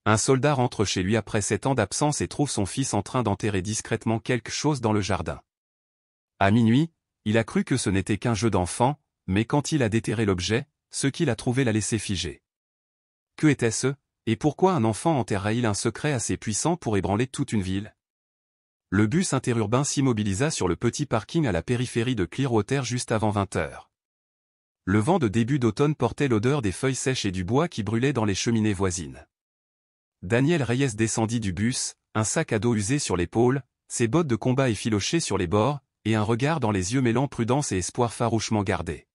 Un soldat rentre chez lui après 7 ans d'absence et trouve son fils en train d'enterrer discrètement quelque chose dans le jardin. À minuit, il a cru que ce n'était qu'un jeu d'enfant, mais quand il a déterré l'objet, ce qu'il a trouvé l'a laissé figé. Que était-ce, et pourquoi un enfant enterrait-il un secret assez puissant pour ébranler toute une ville? Le bus interurbain s'immobilisa sur le petit parking à la périphérie de Clearwater juste avant 20 h. Le vent de début d'automne portait l'odeur des feuilles sèches et du bois qui brûlait dans les cheminées voisines. Daniel Reyes descendit du bus, un sac à dos usé sur l'épaule, ses bottes de combat effilochées sur les bords, et un regard dans les yeux mêlant prudence et espoir farouchement gardé.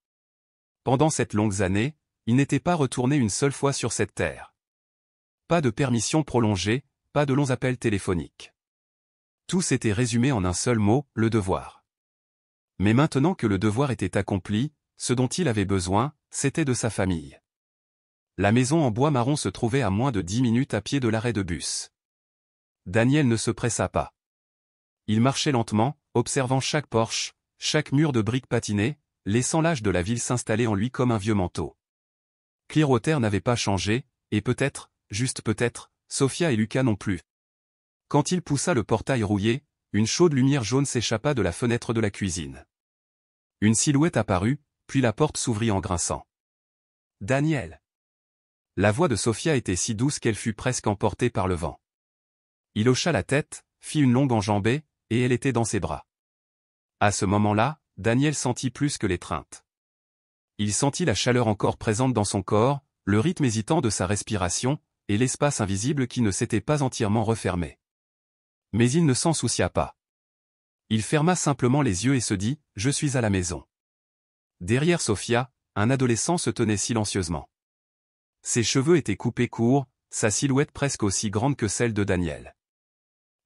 Pendant cette longue année, il n'était pas retourné une seule fois sur cette terre. Pas de permission prolongée, pas de longs appels téléphoniques. Tout s'était résumé en un seul mot, le devoir. Mais maintenant que le devoir était accompli, ce dont il avait besoin, c'était de sa famille. La maison en bois marron se trouvait à moins de 10 minutes à pied de l'arrêt de bus. Daniel ne se pressa pas. Il marchait lentement, observant chaque porche, chaque mur de briques patinées, laissant l'âge de la ville s'installer en lui comme un vieux manteau. Clearwater n'avait pas changé, et peut-être, juste peut-être, Sophia et Lucas non plus. Quand il poussa le portail rouillé, une chaude lumière jaune s'échappa de la fenêtre de la cuisine. Une silhouette apparut, puis la porte s'ouvrit en grinçant. « Daniel !» La voix de Sophia était si douce qu'elle fut presque emportée par le vent. Il hocha la tête, fit une longue enjambée, et elle était dans ses bras. À ce moment-là, Daniel sentit plus que l'étreinte. Il sentit la chaleur encore présente dans son corps, le rythme hésitant de sa respiration, et l'espace invisible qui ne s'était pas entièrement refermé. Mais il ne s'en soucia pas. Il ferma simplement les yeux et se dit « Je suis à la maison ». Derrière Sophia, un adolescent se tenait silencieusement. Ses cheveux étaient coupés courts, sa silhouette presque aussi grande que celle de Daniel.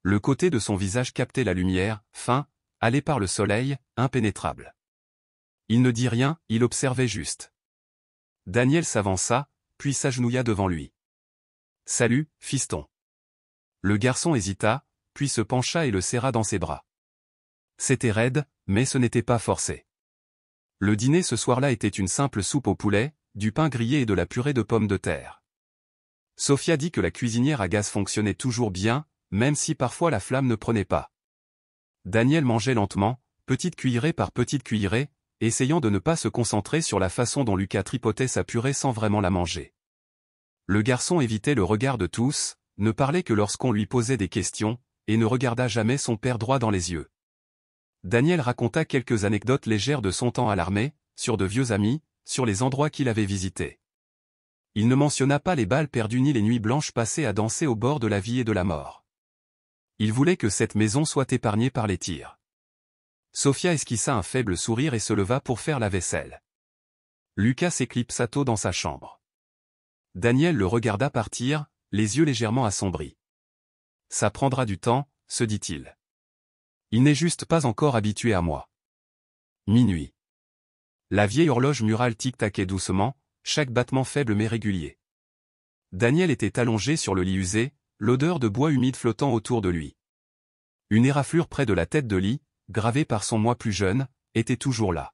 Le côté de son visage captait la lumière, fin, allée par le soleil, impénétrable. Il ne dit rien, il observait juste. Daniel s'avança, puis s'agenouilla devant lui. « Salut, fiston. » Le garçon hésita, puis se pencha et le serra dans ses bras. C'était raide, mais ce n'était pas forcé. Le dîner ce soir-là était une simple soupe au poulet, du pain grillé et de la purée de pommes de terre. Sophia dit que la cuisinière à gaz fonctionnait toujours bien, même si parfois la flamme ne prenait pas. Daniel mangeait lentement, petite cuillerée par petite cuillerée, essayant de ne pas se concentrer sur la façon dont Lucas tripotait sa purée sans vraiment la manger. Le garçon évitait le regard de tous, ne parlait que lorsqu'on lui posait des questions, et ne regarda jamais son père droit dans les yeux. Daniel raconta quelques anecdotes légères de son temps à l'armée, sur de vieux amis, sur les endroits qu'il avait visités. Il ne mentionna pas les balles perdues ni les nuits blanches passées à danser au bord de la vie et de la mort. Il voulait que cette maison soit épargnée par les tirs. Sophia esquissa un faible sourire et se leva pour faire la vaisselle. Lucas s'éclipsa tôt dans sa chambre. Daniel le regarda partir, les yeux légèrement assombris. « Ça prendra du temps, » se dit-il. « Il n'est juste pas encore habitué à moi. » Minuit. La vieille horloge murale tic-taquait doucement, chaque battement faible mais régulier. Daniel était allongé sur le lit usé, l'odeur de bois humide flottant autour de lui. Une éraflure près de la tête de lit, gravée par son moi plus jeune, était toujours là.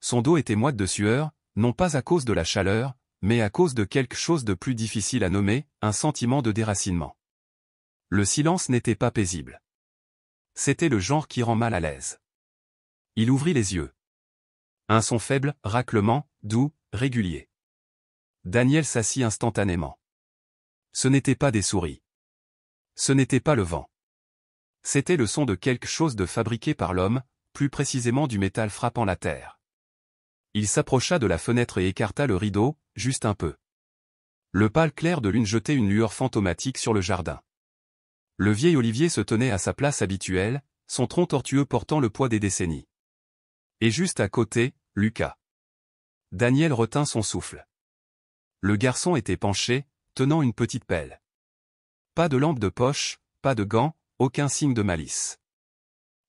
Son dos était moite de sueur, non pas à cause de la chaleur, mais à cause de quelque chose de plus difficile à nommer, un sentiment de déracinement. Le silence n'était pas paisible. C'était le genre qui rend mal à l'aise. Il ouvrit les yeux. Un son faible, raclement, doux, régulier. Daniel s'assit instantanément. Ce n'était pas des souris. Ce n'était pas le vent. C'était le son de quelque chose de fabriqué par l'homme, plus précisément du métal frappant la terre. Il s'approcha de la fenêtre et écarta le rideau, juste un peu. Le pâle clair de lune jetait une lueur fantomatique sur le jardin. Le vieil olivier se tenait à sa place habituelle, son tronc tortueux portant le poids des décennies. Et juste à côté, Lucas. Daniel retint son souffle. Le garçon était penché, tenant une petite pelle. Pas de lampe de poche, pas de gants, aucun signe de malice.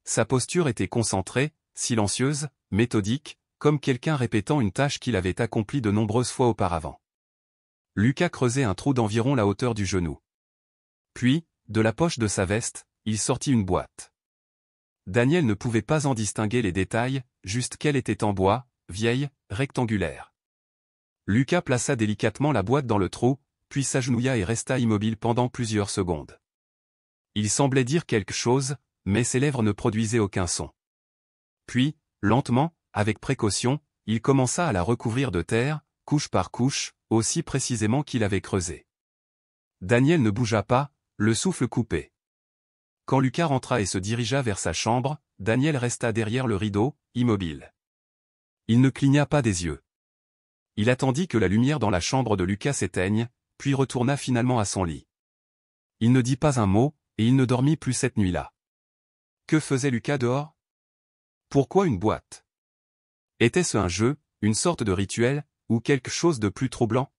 Sa posture était concentrée, silencieuse, méthodique, comme quelqu'un répétant une tâche qu'il avait accomplie de nombreuses fois auparavant. Lucas creusait un trou d'environ la hauteur du genou. Puis, de la poche de sa veste, il sortit une boîte. Daniel ne pouvait pas en distinguer les détails, juste qu'elle était en bois, vieille, rectangulaire. Lucas plaça délicatement la boîte dans le trou, puis s'agenouilla et resta immobile pendant plusieurs secondes. Il semblait dire quelque chose, mais ses lèvres ne produisaient aucun son. Puis, lentement, avec précaution, il commença à la recouvrir de terre, couche par couche, aussi précisément qu'il avait creusé. Daniel ne bougea pas, le souffle coupé. Quand Lucas rentra et se dirigea vers sa chambre, Daniel resta derrière le rideau, immobile. Il ne cligna pas des yeux. Il attendit que la lumière dans la chambre de Lucas s'éteigne, puis retourna finalement à son lit. Il ne dit pas un mot, et il ne dormit plus cette nuit-là. Que faisait Lucas dehors? Pourquoi une boîte? Était-ce un jeu, une sorte de rituel, ou quelque chose de plus troublant?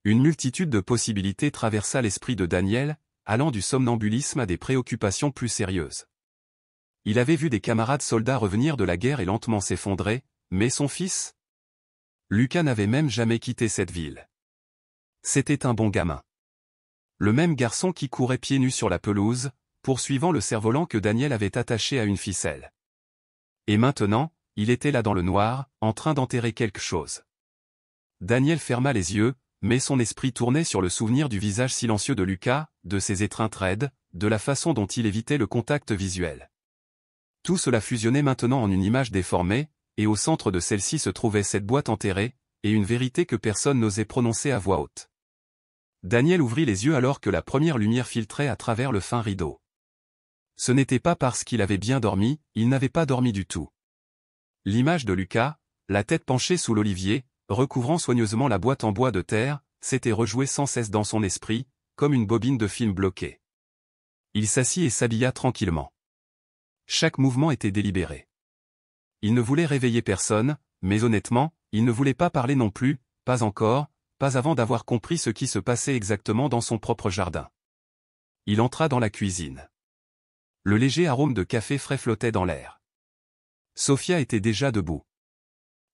Une multitude de possibilités traversa l'esprit de Daniel, allant du somnambulisme à des préoccupations plus sérieuses. Il avait vu des camarades soldats revenir de la guerre et lentement s'effondrer, mais son fils? Lucas n'avait même jamais quitté cette ville. C'était un bon gamin. Le même garçon qui courait pieds nus sur la pelouse, poursuivant le cerf-volant que Daniel avait attaché à une ficelle. Et maintenant, il était là dans le noir, en train d'enterrer quelque chose. Daniel ferma les yeux, mais son esprit tournait sur le souvenir du visage silencieux de Lucas, de ses étreintes raides, de la façon dont il évitait le contact visuel. Tout cela fusionnait maintenant en une image déformée, et au centre de celle-ci se trouvait cette boîte enterrée, et une vérité que personne n'osait prononcer à voix haute. Daniel ouvrit les yeux alors que la première lumière filtrait à travers le fin rideau. Ce n'était pas parce qu'il avait bien dormi, il n'avait pas dormi du tout. L'image de Lucas, la tête penchée sous l'olivier, recouvrant soigneusement la boîte en bois de terre, s'était rejouée sans cesse dans son esprit, comme une bobine de film bloquée. Il s'assit et s'habilla tranquillement. Chaque mouvement était délibéré. Il ne voulait réveiller personne, mais honnêtement, il ne voulait pas parler non plus, pas encore, pas avant d'avoir compris ce qui se passait exactement dans son propre jardin. Il entra dans la cuisine. Le léger arôme de café frais flottait dans l'air. Sophia était déjà debout.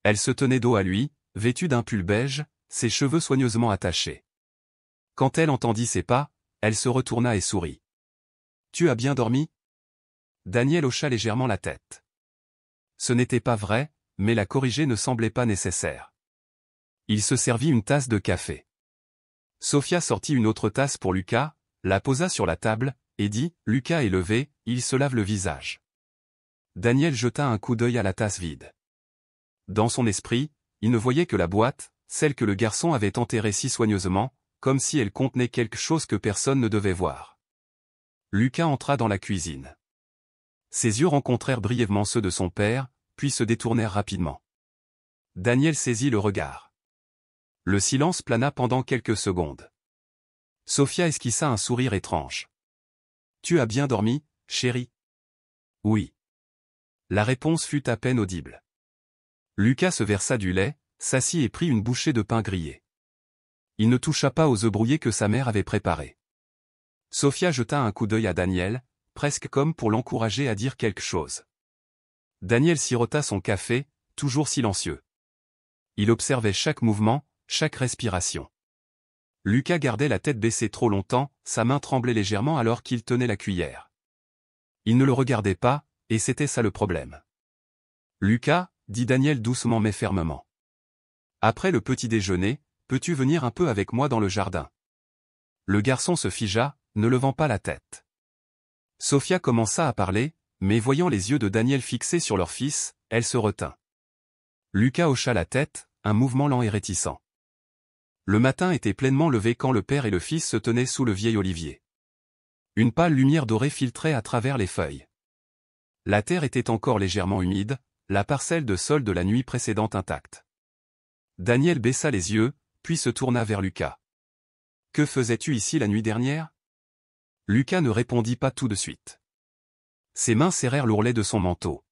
Elle se tenait dos à lui, vêtue d'un pull beige, ses cheveux soigneusement attachés. Quand elle entendit ses pas, elle se retourna et sourit. « Tu as bien dormi ?» Daniel hocha légèrement la tête. Ce n'était pas vrai, mais la corriger ne semblait pas nécessaire. Il se servit une tasse de café. Sophia sortit une autre tasse pour Lucas, la posa sur la table, et dit « Lucas est levé, il se lave le visage. » Daniel jeta un coup d'œil à la tasse vide. Dans son esprit, il ne voyait que la boîte, celle que le garçon avait enterrée si soigneusement, comme si elle contenait quelque chose que personne ne devait voir. Lucas entra dans la cuisine. Ses yeux rencontrèrent brièvement ceux de son père, puis se détournèrent rapidement. Daniel saisit le regard. Le silence plana pendant quelques secondes. Sophia esquissa un sourire étrange. « Tu as bien dormi, chérie ?» « Oui. » La réponse fut à peine audible. Lucas se versa du lait, s'assit et prit une bouchée de pain grillé. Il ne toucha pas aux œufs brouillés que sa mère avait préparés. Sophia jeta un coup d'œil à Daniel, presque comme pour l'encourager à dire quelque chose. Daniel sirota son café, toujours silencieux. Il observait chaque mouvement, chaque respiration. Lucas gardait la tête baissée trop longtemps, sa main tremblait légèrement alors qu'il tenait la cuillère. Il ne le regardait pas, et c'était ça le problème. « Lucas, » dit Daniel doucement mais fermement. « Après le petit déjeuner, peux-tu venir un peu avec moi dans le jardin ?» Le garçon se figea, ne levant pas la tête. Sophia commença à parler, mais voyant les yeux de Daniel fixés sur leur fils, elle se retint. Lucas hocha la tête, un mouvement lent et réticent. Le matin était pleinement levé quand le père et le fils se tenaient sous le vieil olivier. Une pâle lumière dorée filtrait à travers les feuilles. La terre était encore légèrement humide, la parcelle de sol de la nuit précédente intacte. Daniel baissa les yeux, puis se tourna vers Lucas. « Que faisais-tu ici la nuit dernière ?» Lucas ne répondit pas tout de suite. Ses mains serrèrent l'ourlet de son manteau.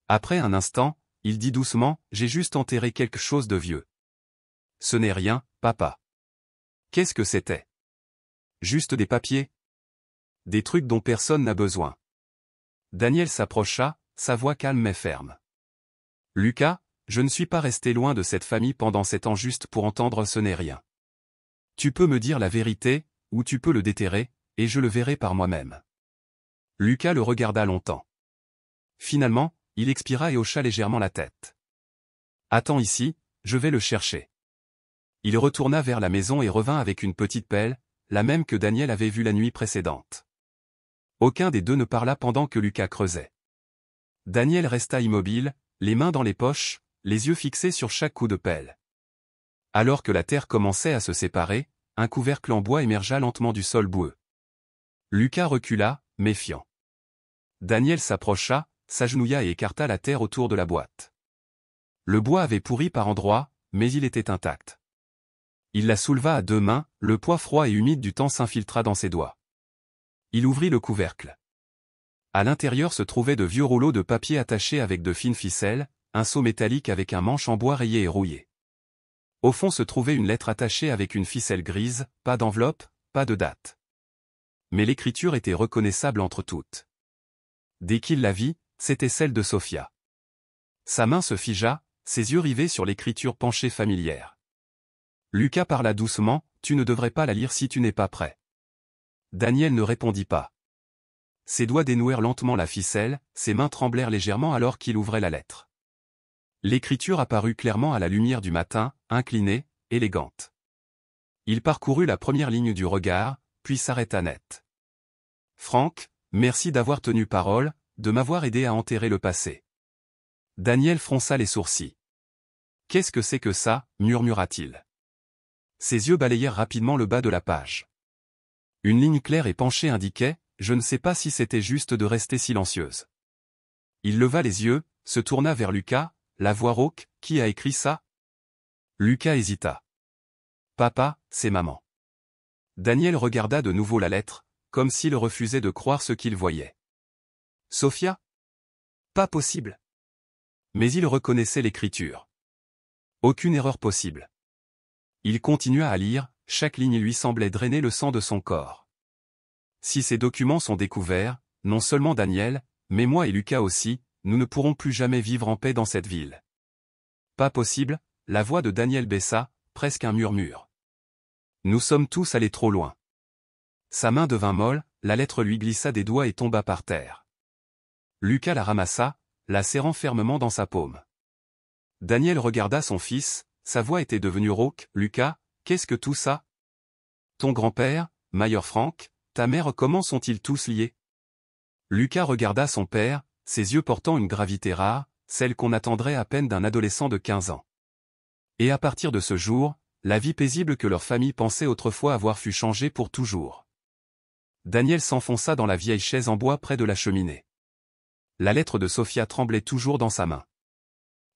Après un instant, il dit doucement « J'ai juste enterré quelque chose de vieux. » « Ce n'est rien, papa. » « Qu'est-ce que c'était ? » ?»« Juste des papiers. Des trucs dont personne n'a besoin. » Daniel s'approcha, sa voix calme mais ferme. « Lucas, je ne suis pas resté loin de cette famille pendant 7 ans juste pour entendre ce n'est rien. Tu peux me dire la vérité, ou tu peux le déterrer, et je le verrai par moi-même. » Lucas le regarda longtemps. Finalement, il expira et hocha légèrement la tête. « Attends ici, je vais le chercher. » Il retourna vers la maison et revint avec une petite pelle, la même que Daniel avait vue la nuit précédente. Aucun des deux ne parla pendant que Lucas creusait. Daniel resta immobile, les mains dans les poches, les yeux fixés sur chaque coup de pelle. Alors que la terre commençait à se séparer, un couvercle en bois émergea lentement du sol boueux. Lucas recula, méfiant. Daniel s'approcha, s'agenouilla et écarta la terre autour de la boîte. Le bois avait pourri par endroits, mais il était intact. Il la souleva à deux mains, le poids froid et humide du temps s'infiltra dans ses doigts. Il ouvrit le couvercle. À l'intérieur se trouvaient de vieux rouleaux de papier attachés avec de fines ficelles, un seau métallique avec un manche en bois rayé et rouillé. Au fond se trouvait une lettre attachée avec une ficelle grise, pas d'enveloppe, pas de date. Mais l'écriture était reconnaissable entre toutes. Dès qu'il la vit, c'était celle de Sophia. Sa main se figea, ses yeux rivés sur l'écriture penchée familière. Lucas parla doucement, « Tu ne devrais pas la lire si tu n'es pas prêt. » Daniel ne répondit pas. Ses doigts dénouèrent lentement la ficelle, ses mains tremblèrent légèrement alors qu'il ouvrait la lettre. L'écriture apparut clairement à la lumière du matin, inclinée, élégante. Il parcourut la première ligne du regard, puis s'arrêta net. « Franck, merci d'avoir tenu parole, de m'avoir aidé à enterrer le passé. » Daniel fronça les sourcils. « Qu'est-ce que c'est que ça » murmura-t-il. Ses yeux balayèrent rapidement le bas de la page. Une ligne claire et penchée indiquait « Je ne sais pas si c'était juste de rester silencieuse. » Il leva les yeux, se tourna vers Lucas, la voix rauque, « Qui a écrit ça ?» Lucas hésita. « Papa, c'est maman. » Daniel regarda de nouveau la lettre, comme s'il refusait de croire ce qu'il voyait. « Sophia ? Pas possible. » Mais il reconnaissait l'écriture. Aucune erreur possible. Il continua à lire, chaque ligne lui semblait drainer le sang de son corps. Si ces documents sont découverts, non seulement Daniel, mais moi et Lucas aussi, nous ne pourrons plus jamais vivre en paix dans cette ville. Pas possible, la voix de Daniel baissa, presque un murmure. Nous sommes tous allés trop loin. Sa main devint molle, la lettre lui glissa des doigts et tomba par terre. Lucas la ramassa, la serrant fermement dans sa paume. Daniel regarda son fils, sa voix était devenue rauque. « Lucas, qu'est-ce que tout ça ? Ton grand-père, Mayer Franck, ta mère, comment sont-ils tous liés ?» Lucas regarda son père, ses yeux portant une gravité rare, celle qu'on attendrait à peine d'un adolescent de 15 ans. Et à partir de ce jour, la vie paisible que leur famille pensait autrefois avoir fut changée pour toujours. Daniel s'enfonça dans la vieille chaise en bois près de la cheminée. La lettre de Sophia tremblait toujours dans sa main.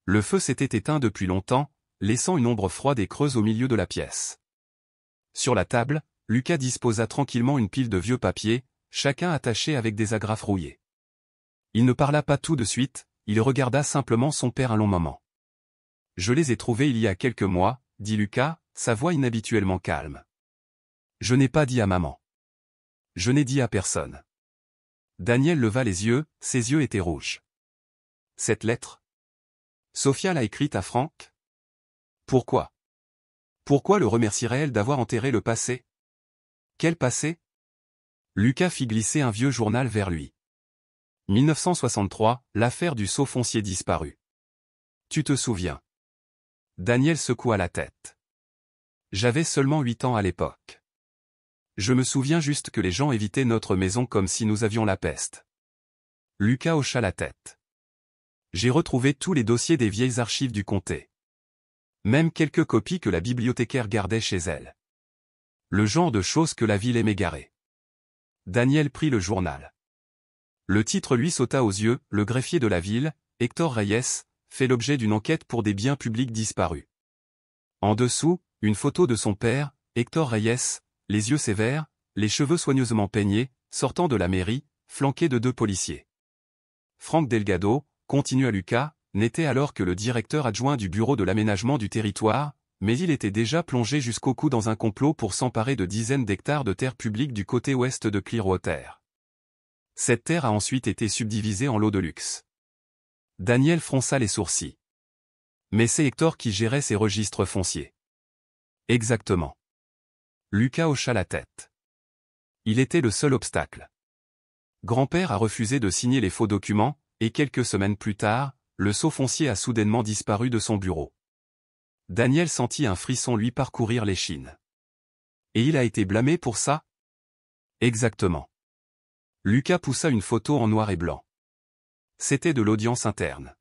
Le feu s'était éteint depuis longtemps, laissant une ombre froide et creuse au milieu de la pièce. Sur la table, Lucas disposa tranquillement une pile de vieux papiers, chacun attaché avec des agrafes rouillées. Il ne parla pas tout de suite, il regarda simplement son père un long moment. « Je les ai trouvés il y a quelques mois, » dit Lucas, sa voix inhabituellement calme. « Je n'ai pas dit à maman. Je n'ai dit à personne. » Daniel leva les yeux, ses yeux étaient rouges. « Cette lettre ? Sophia l'a écrite à Franck ? Pourquoi ? Pourquoi le remercierait-elle d'avoir enterré le passé ? Quel passé ? » Lucas fit glisser un vieux journal vers lui. 1963, l'affaire du sceau foncier disparu. Tu te souviens ? Daniel secoua la tête. J'avais seulement 8 ans à l'époque. Je me souviens juste que les gens évitaient notre maison comme si nous avions la peste. Lucas hocha la tête. J'ai retrouvé tous les dossiers des vieilles archives du comté. Même quelques copies que la bibliothécaire gardait chez elle. Le genre de choses que la ville aimait garer. Daniel prit le journal. Le titre lui sauta aux yeux, « Le greffier de la ville, Héctor Reyes, fait l'objet d'une enquête pour des biens publics disparus. » En dessous, une photo de son père, Héctor Reyes, les yeux sévères, les cheveux soigneusement peignés, sortant de la mairie, flanqué de 2 policiers. Franck Delgado, continua Lucas, n'était alors que le directeur adjoint du bureau de l'aménagement du territoire, mais il était déjà plongé jusqu'au cou dans un complot pour s'emparer de dizaines d'hectares de terre publique du côté ouest de Clearwater. Cette terre a ensuite été subdivisée en lots de luxe. Daniel fronça les sourcils. Mais c'est Héctor qui gérait ces registres fonciers. Exactement. Lucas hocha la tête. Il était le seul obstacle. Grand-père a refusé de signer les faux documents, et quelques semaines plus tard, le sceau foncier a soudainement disparu de son bureau. Daniel sentit un frisson lui parcourir l'échine. Et il a été blâmé pour ça? Exactement. Lucas poussa une photo en noir et blanc. C'était de l'audience interne.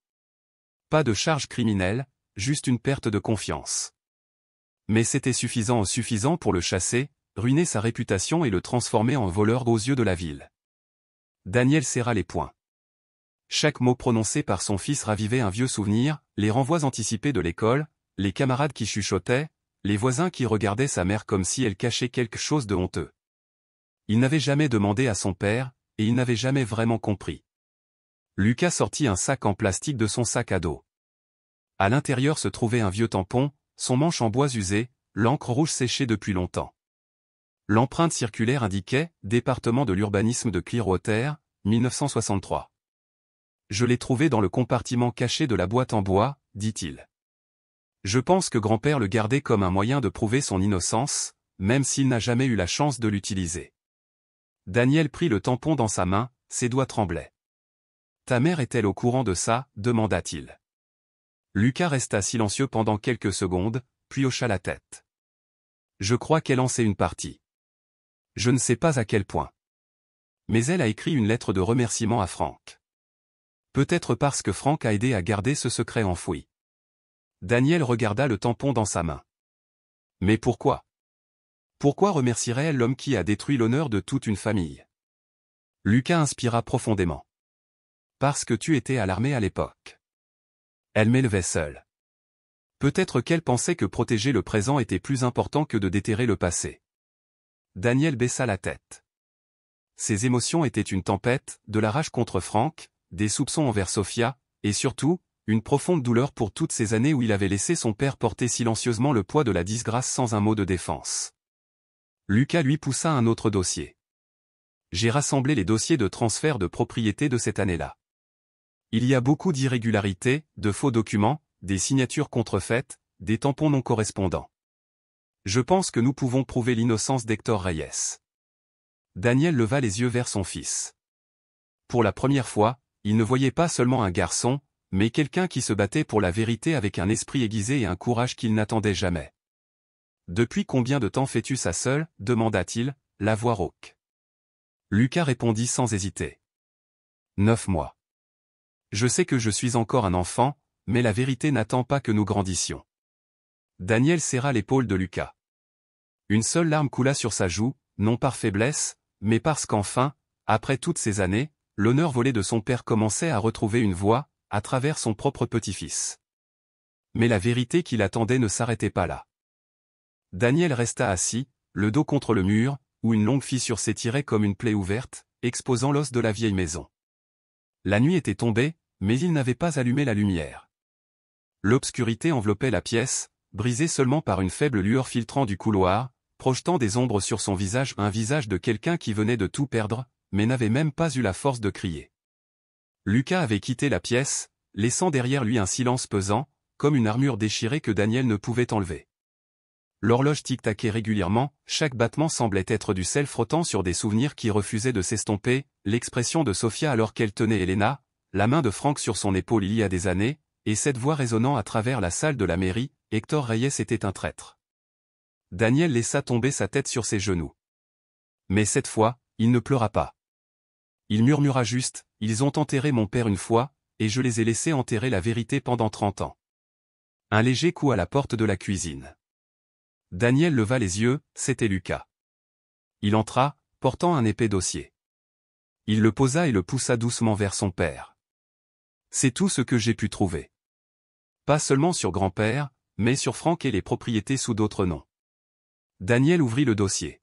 Pas de charge criminelle, juste une perte de confiance. Mais c'était suffisant pour le chasser, ruiner sa réputation et le transformer en voleur aux yeux de la ville. Daniel serra les poings. Chaque mot prononcé par son fils ravivait un vieux souvenir, les renvois anticipés de l'école, les camarades qui chuchotaient, les voisins qui regardaient sa mère comme si elle cachait quelque chose de honteux. Il n'avait jamais demandé à son père, et il n'avait jamais vraiment compris. Lucas sortit un sac en plastique de son sac à dos. À l'intérieur se trouvait un vieux tampon, son manche en bois usé, l'encre rouge séchée depuis longtemps. L'empreinte circulaire indiquait « Département de l'urbanisme de Clearwater, 1963 ». Je l'ai trouvé dans le compartiment caché de la boîte en bois, dit-il. Je pense que grand-père le gardait comme un moyen de prouver son innocence, même s'il n'a jamais eu la chance de l'utiliser. Daniel prit le tampon dans sa main, ses doigts tremblaient. « Ta mère est-elle au courant de ça ?» demanda-t-il. Lucas resta silencieux pendant quelques secondes, puis hocha la tête. « Je crois qu'elle en sait une partie. Je ne sais pas à quel point. Mais elle a écrit une lettre de remerciement à Frank. Peut-être parce que Frank a aidé à garder ce secret enfoui. » Daniel regarda le tampon dans sa main. « Mais pourquoi? Pourquoi remercierait-elle l'homme qui a détruit l'honneur de toute une famille ?» Lucas inspira profondément. « Parce que tu étais à l'armée à l'époque. Elle m'élevait seule. Peut-être qu'elle pensait que protéger le présent était plus important que de déterrer le passé. » Daniel baissa la tête. Ses émotions étaient une tempête, de la rage contre Frank, des soupçons envers Sophia, et surtout, une profonde douleur pour toutes ces années où il avait laissé son père porter silencieusement le poids de la disgrâce sans un mot de défense. Lucas lui poussa un autre dossier. « J'ai rassemblé les dossiers de transfert de propriété de cette année-là. Il y a beaucoup d'irrégularités, de faux documents, des signatures contrefaites, des tampons non correspondants. Je pense que nous pouvons prouver l'innocence d'Hector Reyes. » Daniel leva les yeux vers son fils. Pour la première fois, il ne voyait pas seulement un garçon, mais quelqu'un qui se battait pour la vérité avec un esprit aiguisé et un courage qu'il n'attendait jamais. « Depuis combien de temps fais-tu ça seul ?» demanda-t-il, la voix rauque. Lucas répondit sans hésiter. « 9 mois. Je sais que je suis encore un enfant, mais la vérité n'attend pas que nous grandissions. » Daniel serra l'épaule de Lucas. Une seule larme coula sur sa joue, non par faiblesse, mais parce qu'enfin, après toutes ces années, l'honneur volé de son père commençait à retrouver une voix, à travers son propre petit-fils. Mais la vérité qui l'attendait ne s'arrêtait pas là. Daniel resta assis, le dos contre le mur, où une longue fissure s'étirait comme une plaie ouverte, exposant l'os de la vieille maison. La nuit était tombée, mais il n'avait pas allumé la lumière. L'obscurité enveloppait la pièce, brisée seulement par une faible lueur filtrant du couloir, projetant des ombres sur son visage, un visage de quelqu'un qui venait de tout perdre, mais n'avait même pas eu la force de crier. Lucas avait quitté la pièce, laissant derrière lui un silence pesant, comme une armure déchirée que Daniel ne pouvait enlever. L'horloge tic-taquait régulièrement, chaque battement semblait être du sel frottant sur des souvenirs qui refusaient de s'estomper, l'expression de Sophia alors qu'elle tenait Elena, la main de Frank sur son épaule il y a des années, et cette voix résonnant à travers la salle de la mairie, Hector Reyes était un traître. Daniel laissa tomber sa tête sur ses genoux. Mais cette fois, il ne pleura pas. Il murmura juste, « Ils ont enterré mon père une fois, et je les ai laissés enterrer la vérité pendant 30 ans. » Un léger coup à la porte de la cuisine. Daniel leva les yeux, c'était Lucas. Il entra, portant un épais dossier. Il le posa et le poussa doucement vers son père. « C'est tout ce que j'ai pu trouver. Pas seulement sur grand-père, mais sur Frank et les propriétés sous d'autres noms. » Daniel ouvrit le dossier.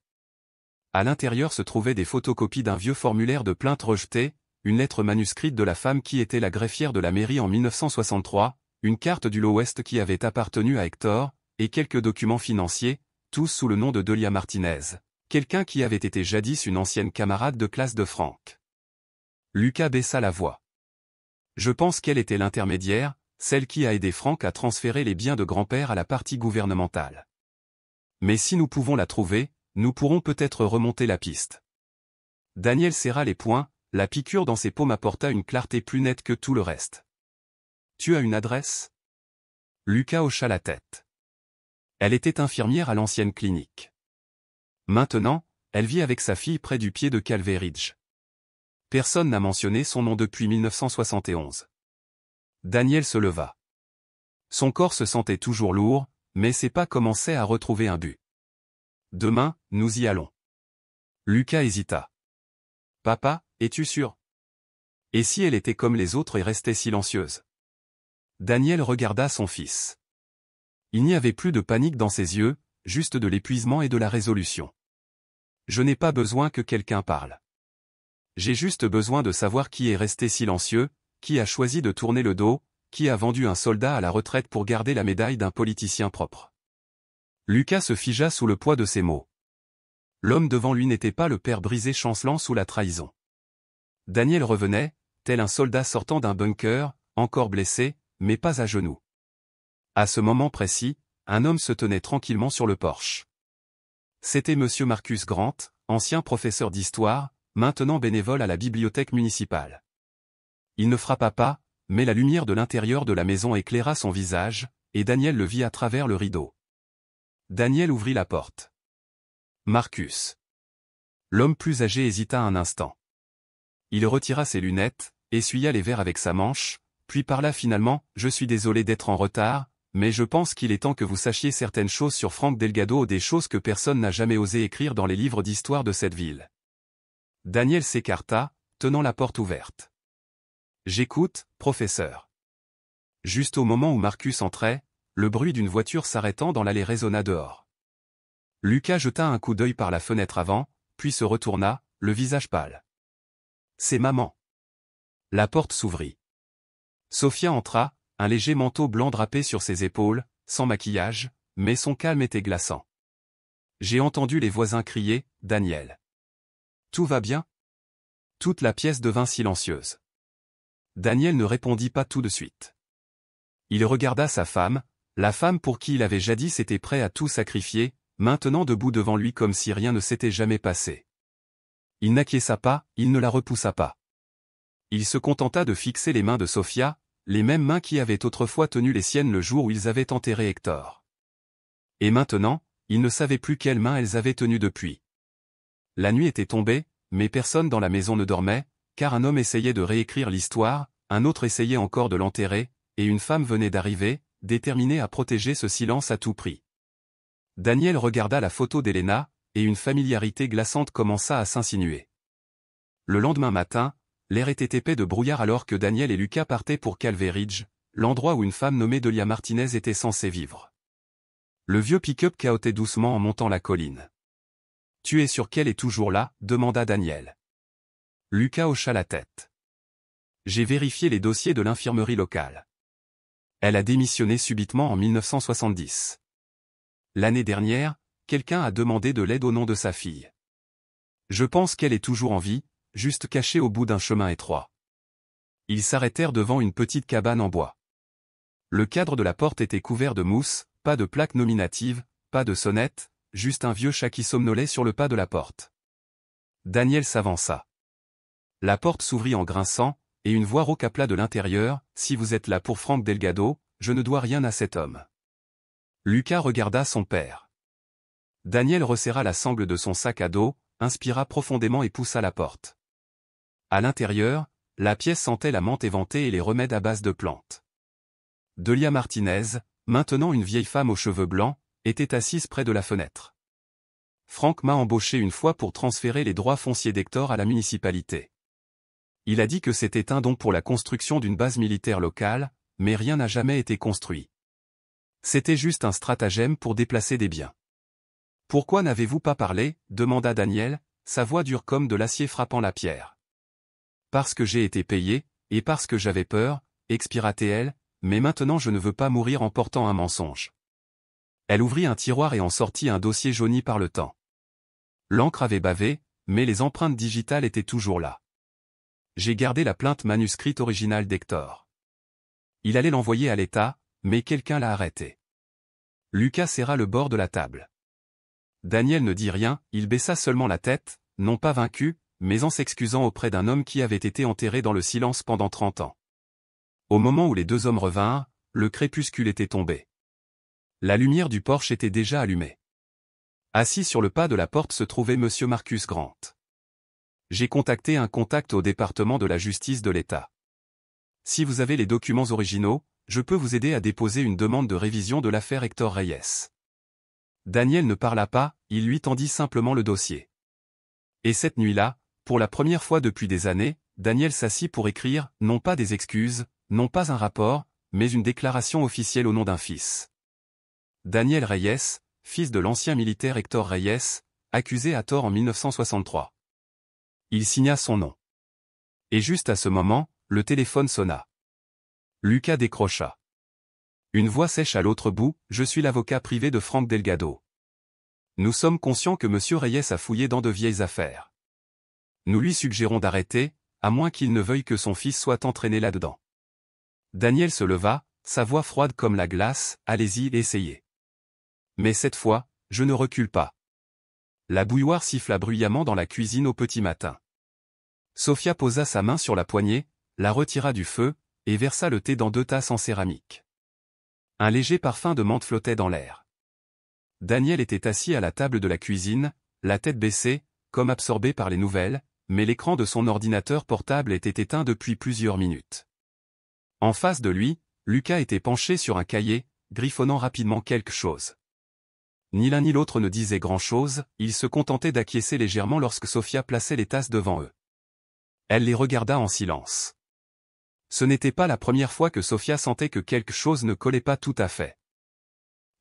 À l'intérieur se trouvaient des photocopies d'un vieux formulaire de plainte rejeté, une lettre manuscrite de la femme qui était la greffière de la mairie en 1963, une carte du Lot-Ouest qui avait appartenu à Hector, et quelques documents financiers, tous sous le nom de Delia Martinez, quelqu'un qui avait été jadis une ancienne camarade de classe de Frank. Lucas baissa la voix. « Je pense qu'elle était l'intermédiaire, celle qui a aidé Frank à transférer les biens de grand-père à la partie gouvernementale. Mais si nous pouvons la trouver, nous pourrons peut-être remonter la piste. » Daniel serra les poings, la piqûre dans ses paumes apporta une clarté plus nette que tout le reste. « Tu as une adresse ?» Lucas hocha la tête. Elle était infirmière à l'ancienne clinique. Maintenant, elle vit avec sa fille près du pied de Calvary Ridge. Personne n'a mentionné son nom depuis 1971. Daniel se leva. Son corps se sentait toujours lourd, mais ses pas commençaient à retrouver un but. Demain, nous y allons. Lucas hésita. Papa, es-tu sûr? Et si elle était comme les autres et restait silencieuse? Daniel regarda son fils. Il n'y avait plus de panique dans ses yeux, juste de l'épuisement et de la résolution. Je n'ai pas besoin que quelqu'un parle. J'ai juste besoin de savoir qui est resté silencieux, qui a choisi de tourner le dos, qui a vendu un soldat à la retraite pour garder la médaille d'un politicien propre. Lucas se figea sous le poids de ces mots. L'homme devant lui n'était pas le père brisé chancelant sous la trahison. Daniel revenait, tel un soldat sortant d'un bunker, encore blessé, mais pas à genoux. À ce moment précis, un homme se tenait tranquillement sur le porche. C'était monsieur Marcus Grant, ancien professeur d'histoire, maintenant bénévole à la bibliothèque municipale. Il ne frappa pas, mais la lumière de l'intérieur de la maison éclaira son visage, et Daniel le vit à travers le rideau. Daniel ouvrit la porte. Marcus. L'homme plus âgé hésita un instant. Il retira ses lunettes, essuya les verres avec sa manche, puis parla finalement, « Je suis désolé d'être en retard, mais je pense qu'il est temps que vous sachiez certaines choses sur Frank Delgado, des choses que personne n'a jamais osé écrire dans les livres d'histoire de cette ville. » Daniel s'écarta, tenant la porte ouverte. « J'écoute, professeur. » Juste au moment où Marcus entrait, le bruit d'une voiture s'arrêtant dans l'allée résonna dehors. Lucas jeta un coup d'œil par la fenêtre avant, puis se retourna, le visage pâle. « C'est maman. » La porte s'ouvrit. Sophia entra, un léger manteau blanc drapé sur ses épaules, sans maquillage, mais son calme était glaçant. J'ai entendu les voisins crier, « Daniel. Tout va bien ?» Toute la pièce devint silencieuse. Daniel ne répondit pas tout de suite. Il regarda sa femme, la femme pour qui il avait jadis été prêt à tout sacrifier, maintenant debout devant lui comme si rien ne s'était jamais passé. Il n'acquiesça pas, il ne la repoussa pas. Il se contenta de fixer les mains de Sophia, les mêmes mains qui avaient autrefois tenu les siennes le jour où ils avaient enterré Hector. Et maintenant, il ne savait plus quelles mains elles avaient tenues depuis. La nuit était tombée, mais personne dans la maison ne dormait, car un homme essayait de réécrire l'histoire, un autre essayait encore de l'enterrer, et une femme venait d'arriver, déterminée à protéger ce silence à tout prix. Daniel regarda la photo d'Elena, et une familiarité glaçante commença à s'insinuer. Le lendemain matin, l'air était épais de brouillard alors que Daniel et Lucas partaient pour Calvary Ridge, l'endroit où une femme nommée Delia Martinez était censée vivre. Le vieux pick-up cahotait doucement en montant la colline. « Tu es sûr qu'elle est toujours là ?» demanda Daniel. Lucas hocha la tête. « J'ai vérifié les dossiers de l'infirmerie locale. Elle a démissionné subitement en 1970. L'année dernière, quelqu'un a demandé de l'aide au nom de sa fille. Je pense qu'elle est toujours en vie, juste cachée au bout d'un chemin étroit. » Ils s'arrêtèrent devant une petite cabane en bois. Le cadre de la porte était couvert de mousse, pas de plaque nominative, pas de sonnette, juste un vieux chat qui somnolait sur le pas de la porte. Daniel s'avança. La porte s'ouvrit en grinçant, et une voix rauque appela de l'intérieur, « Si vous êtes là pour Frank Delgado, je ne dois rien à cet homme. » Lucas regarda son père. Daniel resserra la sangle de son sac à dos, inspira profondément et poussa la porte. À l'intérieur, la pièce sentait la menthe éventée et les remèdes à base de plantes. Delia Martinez, maintenant une vieille femme aux cheveux blancs, était assise près de la fenêtre. Frank m'a embauché une fois pour transférer les droits fonciers d'Hector à la municipalité. Il a dit que c'était un don pour la construction d'une base militaire locale, mais rien n'a jamais été construit. C'était juste un stratagème pour déplacer des biens. « Pourquoi n'avez-vous pas parlé ?» demanda Daniel, sa voix dure comme de l'acier frappant la pierre. « Parce que j'ai été payé, et parce que j'avais peur, » expira-t-elle, « mais maintenant je ne veux pas mourir en portant un mensonge. » Elle ouvrit un tiroir et en sortit un dossier jauni par le temps. L'encre avait bavé, mais les empreintes digitales étaient toujours là. J'ai gardé la plainte manuscrite originale d'Hector. Il allait l'envoyer à l'État, mais quelqu'un l'a arrêté. Lucas serra le bord de la table. Daniel ne dit rien, il baissa seulement la tête, non pas vaincu, mais en s'excusant auprès d'un homme qui avait été enterré dans le silence pendant 30 ans. Au moment où les deux hommes revinrent, le crépuscule était tombé. La lumière du porche était déjà allumée. Assis sur le pas de la porte se trouvait Monsieur Marcus Grant. J'ai contacté un contact au département de la justice de l'État. Si vous avez les documents originaux, je peux vous aider à déposer une demande de révision de l'affaire Hector Reyes. Daniel ne parla pas, il lui tendit simplement le dossier. Et cette nuit-là, pour la première fois depuis des années, Daniel s'assit pour écrire, non pas des excuses, non pas un rapport, mais une déclaration officielle au nom d'un fils. Daniel Reyes, fils de l'ancien militaire Hector Reyes, accusé à tort en 1963. Il signa son nom. Et juste à ce moment, le téléphone sonna. Lucas décrocha. Une voix sèche à l'autre bout, « Je suis l'avocat privé de Frank Delgado. Nous sommes conscients que M. Reyes a fouillé dans de vieilles affaires. Nous lui suggérons d'arrêter, à moins qu'il ne veuille que son fils soit entraîné là-dedans. » Daniel se leva, sa voix froide comme la glace, « Allez-y, essayez. Mais cette fois, je ne recule pas. » La bouilloire siffla bruyamment dans la cuisine au petit matin. Sophia posa sa main sur la poignée, la retira du feu, et versa le thé dans 2 tasses en céramique. Un léger parfum de menthe flottait dans l'air. Daniel était assis à la table de la cuisine, la tête baissée, comme absorbé par les nouvelles, mais l'écran de son ordinateur portable était éteint depuis plusieurs minutes. En face de lui, Lucas était penché sur un cahier, griffonnant rapidement quelque chose. Ni l'un ni l'autre ne disait grand-chose, ils se contentaient d'acquiescer légèrement lorsque Sophia plaçait les tasses devant eux. Elle les regarda en silence. Ce n'était pas la première fois que Sophia sentait que quelque chose ne collait pas tout à fait.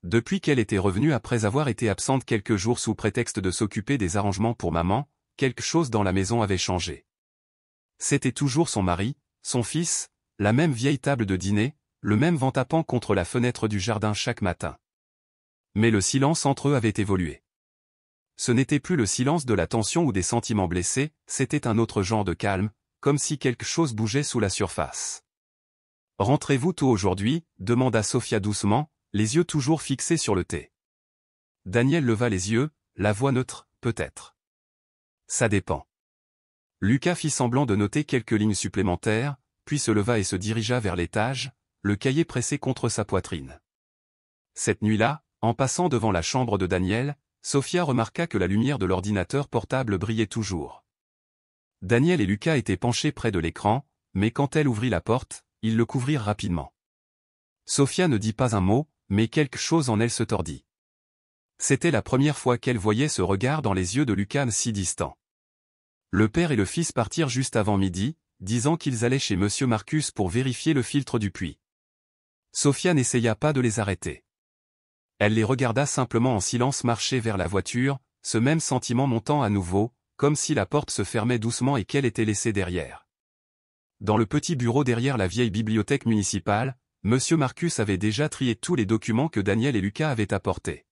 Depuis qu'elle était revenue après avoir été absente quelques jours sous prétexte de s'occuper des arrangements pour maman, quelque chose dans la maison avait changé. C'était toujours son mari, son fils, la même vieille table de dîner, le même vent tapant contre la fenêtre du jardin chaque matin. Mais le silence entre eux avait évolué. Ce n'était plus le silence de la tension ou des sentiments blessés, c'était un autre genre de calme, comme si quelque chose bougeait sous la surface. « Rentrez-vous tôt aujourd'hui » demanda Sophia doucement, les yeux toujours fixés sur le thé. Daniel leva les yeux, la voix neutre, « Peut-être. Ça dépend. » Lucas fit semblant de noter quelques lignes supplémentaires, puis se leva et se dirigea vers l'étage, le cahier pressé contre sa poitrine. Cette nuit-là, en passant devant la chambre de Daniel, Sophia remarqua que la lumière de l'ordinateur portable brillait toujours. Daniel et Lucas étaient penchés près de l'écran, mais quand elle ouvrit la porte, ils le couvrirent rapidement. Sophia ne dit pas un mot, mais quelque chose en elle se tordit. C'était la première fois qu'elle voyait ce regard dans les yeux de Lucas si distant. Le père et le fils partirent juste avant midi, disant qu'ils allaient chez Monsieur Marcus pour vérifier le filtre du puits. Sophia n'essaya pas de les arrêter. Elle les regarda simplement en silence marcher vers la voiture, ce même sentiment montant à nouveau, comme si la porte se fermait doucement et qu'elle était laissée derrière. Dans le petit bureau derrière la vieille bibliothèque municipale, Monsieur Marcus avait déjà trié tous les documents que Daniel et Lucas avaient apportés.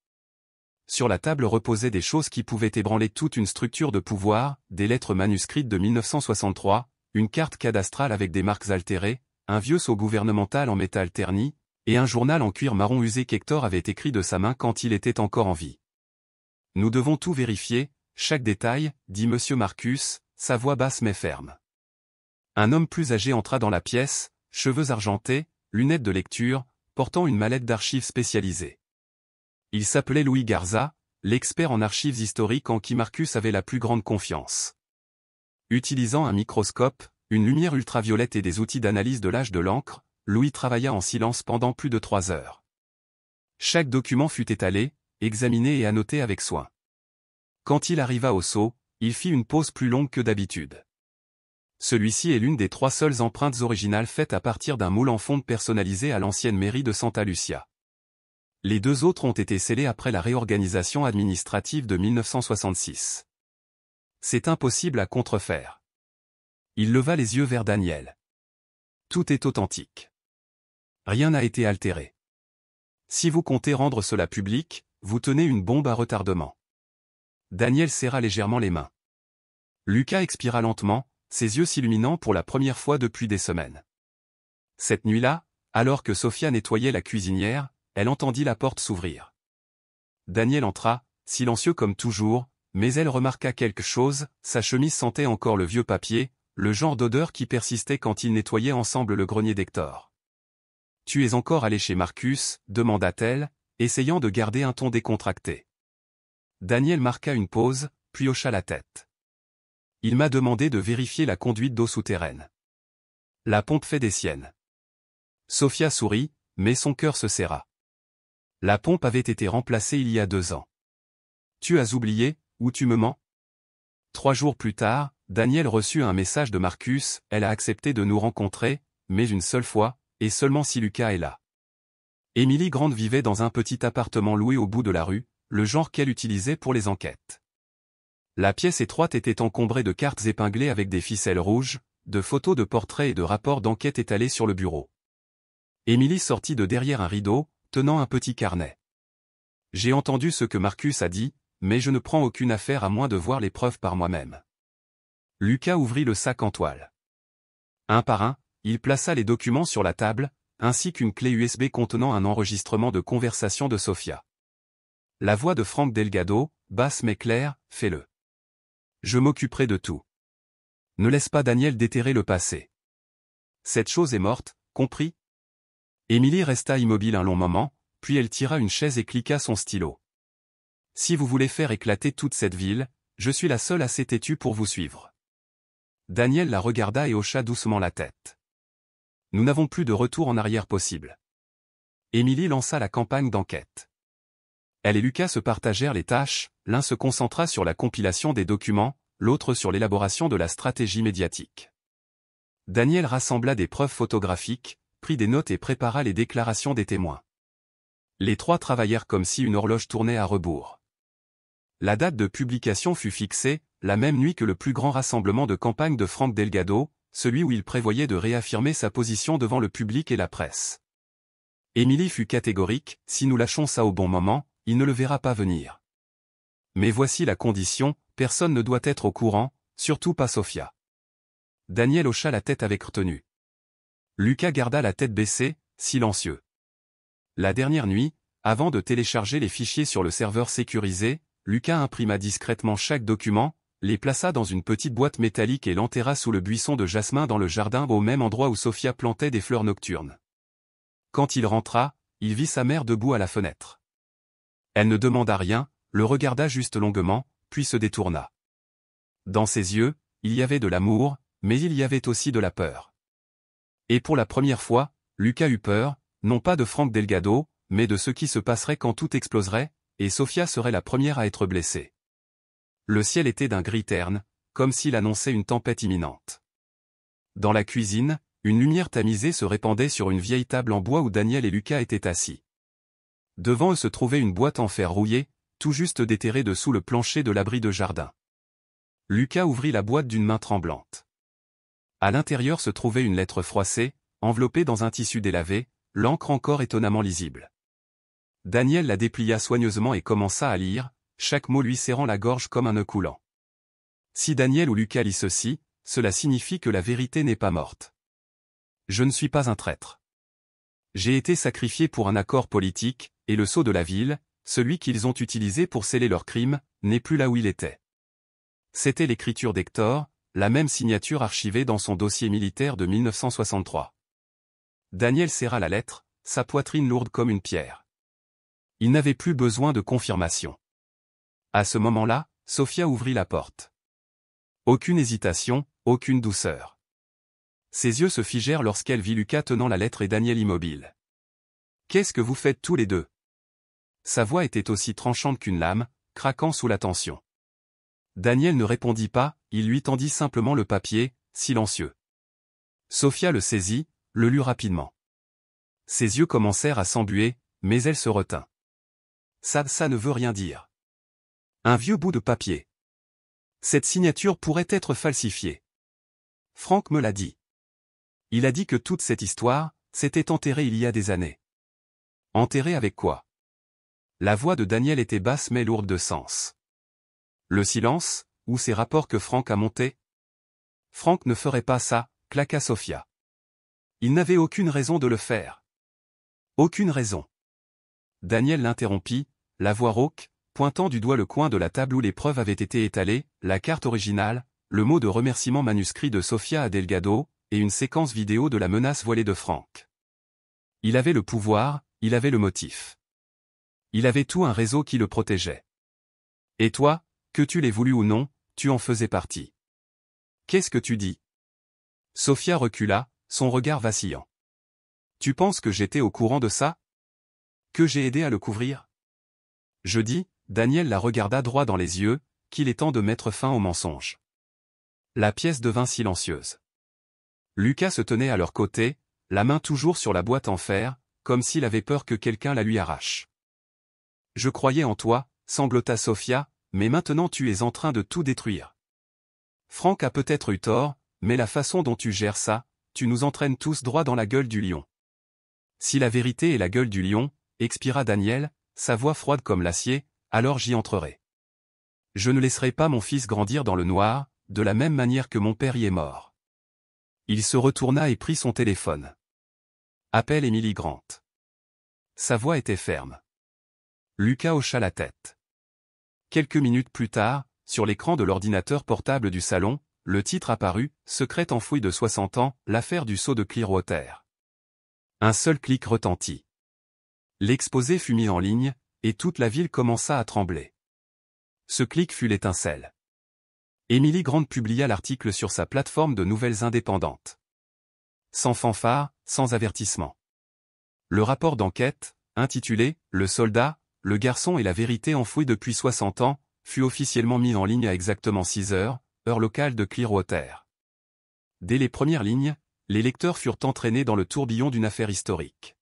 Sur la table reposaient des choses qui pouvaient ébranler toute une structure de pouvoir, des lettres manuscrites de 1963, une carte cadastrale avec des marques altérées, un vieux sceau gouvernemental en métal terni, et un journal en cuir marron usé qu'Hector avait écrit de sa main quand il était encore en vie. « Nous devons tout vérifier, chaque détail, » dit Monsieur Marcus, sa voix basse mais ferme. Un homme plus âgé entra dans la pièce, cheveux argentés, lunettes de lecture, portant une mallette d'archives spécialisée. Il s'appelait Louis Garza, l'expert en archives historiques en qui Marcus avait la plus grande confiance. Utilisant un microscope, une lumière ultraviolette et des outils d'analyse de l'âge de l'encre, Louis travailla en silence pendant plus de 3 heures. Chaque document fut étalé, examiné et annoté avec soin. Quand il arriva au sceau, il fit une pause plus longue que d'habitude. Celui-ci est l'une des 3 seules empreintes originales faites à partir d'un moule en fonte personnalisé à l'ancienne mairie de Santa Lucia. Les 2 autres ont été scellés après la réorganisation administrative de 1966. C'est impossible à contrefaire. Il leva les yeux vers Daniel. Tout est authentique. Rien n'a été altéré. Si vous comptez rendre cela public, vous tenez une bombe à retardement. Daniel serra légèrement les mains. Lucas expira lentement, ses yeux s'illuminant pour la première fois depuis des semaines. Cette nuit-là, alors que Sophia nettoyait la cuisinière, elle entendit la porte s'ouvrir. Daniel entra, silencieux comme toujours, mais elle remarqua quelque chose, sa chemise sentait encore le vieux papier, le genre d'odeur qui persistait quand ils nettoyaient ensemble le grenier d'Hector. « Tu es encore allé chez Marcus » demanda-t-elle, essayant de garder un ton décontracté. Daniel marqua une pause, puis hocha la tête. Il m'a demandé de vérifier la conduite d'eau souterraine. La pompe fait des siennes. Sofia sourit, mais son cœur se serra. La pompe avait été remplacée il y a 2 ans. Tu as oublié, ou tu me mens? 3 jours plus tard, Daniel reçut un message de Marcus, elle a accepté de nous rencontrer, mais une seule fois, et seulement si Lucas est là. Emily Grant vivait dans un petit appartement loué au bout de la rue, le genre qu'elle utilisait pour les enquêtes. La pièce étroite était encombrée de cartes épinglées avec des ficelles rouges, de photos de portraits et de rapports d'enquête étalés sur le bureau. Emily sortit de derrière un rideau, tenant un petit carnet. J'ai entendu ce que Marcus a dit, mais je ne prends aucune affaire à moins de voir les preuves par moi-même. Lucas ouvrit le sac en toile. Un par un, il plaça les documents sur la table, ainsi qu'une clé USB contenant un enregistrement de conversation de Sofia. La voix de Frank Delgado, basse mais claire, fais-le. Je m'occuperai de tout. Ne laisse pas Daniel déterrer le passé. Cette chose est morte, compris? Emily resta immobile un long moment, puis elle tira une chaise et cliqua son stylo. Si vous voulez faire éclater toute cette ville, je suis la seule assez têtue pour vous suivre. Daniel la regarda et hocha doucement la tête. Nous n'avons plus de retour en arrière possible. Emily lança la campagne d'enquête. Elle et Lucas se partagèrent les tâches, l'un se concentra sur la compilation des documents, l'autre sur l'élaboration de la stratégie médiatique. Daniel rassembla des preuves photographiques, prit des notes et prépara les déclarations des témoins. Les 3 travaillèrent comme si une horloge tournait à rebours. La date de publication fut fixée, la même nuit que le plus grand rassemblement de campagne de Frank Delgado, celui où il prévoyait de réaffirmer sa position devant le public et la presse. Emily fut catégorique, si nous lâchons ça au bon moment, il ne le verra pas venir. Mais voici la condition, personne ne doit être au courant, surtout pas Sofia. Daniel hocha la tête avec retenue. Lucas garda la tête baissée, silencieux. La dernière nuit, avant de télécharger les fichiers sur le serveur sécurisé, Lucas imprima discrètement chaque document, les plaça dans une petite boîte métallique et l'enterra sous le buisson de jasmin dans le jardin au même endroit où Sofia plantait des fleurs nocturnes. Quand il rentra, il vit sa mère debout à la fenêtre. Elle ne demanda rien, le regarda juste longuement, puis se détourna. Dans ses yeux, il y avait de l'amour, mais il y avait aussi de la peur. Et pour la première fois, Lucas eut peur, non pas de Frank Delgado, mais de ce qui se passerait quand tout exploserait, et Sofia serait la première à être blessée. Le ciel était d'un gris terne, comme s'il annonçait une tempête imminente. Dans la cuisine, une lumière tamisée se répandait sur une vieille table en bois où Daniel et Lucas étaient assis. Devant eux se trouvait une boîte en fer rouillé, tout juste déterrée dessous le plancher de l'abri de jardin. Lucas ouvrit la boîte d'une main tremblante. À l'intérieur se trouvait une lettre froissée, enveloppée dans un tissu délavé, l'encre encore étonnamment lisible. Daniel la déplia soigneusement et commença à lire, chaque mot lui serrant la gorge comme un nœud coulant. Si Daniel ou Lucas lit ceci, cela signifie que la vérité n'est pas morte. Je ne suis pas un traître. J'ai été sacrifié pour un accord politique, et le sceau de la ville, celui qu'ils ont utilisé pour sceller leur crime, n'est plus là où il était. C'était l'écriture d'Hector, la même signature archivée dans son dossier militaire de 1963. Daniel serra la lettre, sa poitrine lourde comme une pierre. Il n'avait plus besoin de confirmation. À ce moment-là, Sofia ouvrit la porte. Aucune hésitation, aucune douceur. Ses yeux se figèrent lorsqu'elle vit Lucas tenant la lettre et Daniel immobile. « Qu'est-ce que vous faites tous les deux ?» Sa voix était aussi tranchante qu'une lame, craquant sous la tension. Daniel ne répondit pas, il lui tendit simplement le papier, silencieux. Sofia le saisit, le lut rapidement. Ses yeux commencèrent à s'embuer, mais elle se retint. Ça ne veut rien dire. Un vieux bout de papier. Cette signature pourrait être falsifiée. Frank me l'a dit. Il a dit que toute cette histoire s'était enterrée il y a des années. Enterrée avec quoi? La voix de Daniel était basse mais lourde de sens. Le silence, ou ces rapports que Frank a montés? Frank ne ferait pas ça, claqua Sofia. Il n'avait aucune raison de le faire. Aucune raison. Daniel l'interrompit, la voix rauque, pointant du doigt le coin de la table où les preuves avaient été étalées, la carte originale, le mot de remerciement manuscrit de Sofia à Delgado, et une séquence vidéo de la menace voilée de Frank. Il avait le pouvoir, il avait le motif. Il avait tout un réseau qui le protégeait. Et toi, que tu l'aies voulu ou non, tu en faisais partie. Qu'est-ce que tu dis? Sophia recula, son regard vacillant. Tu penses que j'étais au courant de ça? Que j'ai aidé à le couvrir? Je dis, Daniel la regarda droit dans les yeux, qu'il est temps de mettre fin au mensonge. La pièce devint silencieuse. Lucas se tenait à leur côté, la main toujours sur la boîte en fer, comme s'il avait peur que quelqu'un la lui arrache. Je croyais en toi, sanglota Sophia, mais maintenant tu es en train de tout détruire. Franck a peut-être eu tort, mais la façon dont tu gères ça, tu nous entraînes tous droit dans la gueule du lion. Si la vérité est la gueule du lion, expira Daniel, sa voix froide comme l'acier, alors j'y entrerai. Je ne laisserai pas mon fils grandir dans le noir, de la même manière que mon père y est mort. Il se retourna et prit son téléphone. Appelle Emily Grant. Sa voix était ferme. Lucas hocha la tête. Quelques minutes plus tard, sur l'écran de l'ordinateur portable du salon, le titre apparut, Secrète enfouie de 60 ans, l'affaire du sceau de Clearwater. Un seul clic retentit. L'exposé fut mis en ligne, et toute la ville commença à trembler. Ce clic fut l'étincelle. Emily Grant publia l'article sur sa plateforme de nouvelles indépendantes. Sans fanfare, sans avertissement. Le rapport d'enquête, intitulé « Le soldat, le garçon et la vérité enfouie depuis 60 ans », fut officiellement mis en ligne à exactement 6 heures, heure locale de Clearwater. Dès les premières lignes, les lecteurs furent entraînés dans le tourbillon d'une affaire historique.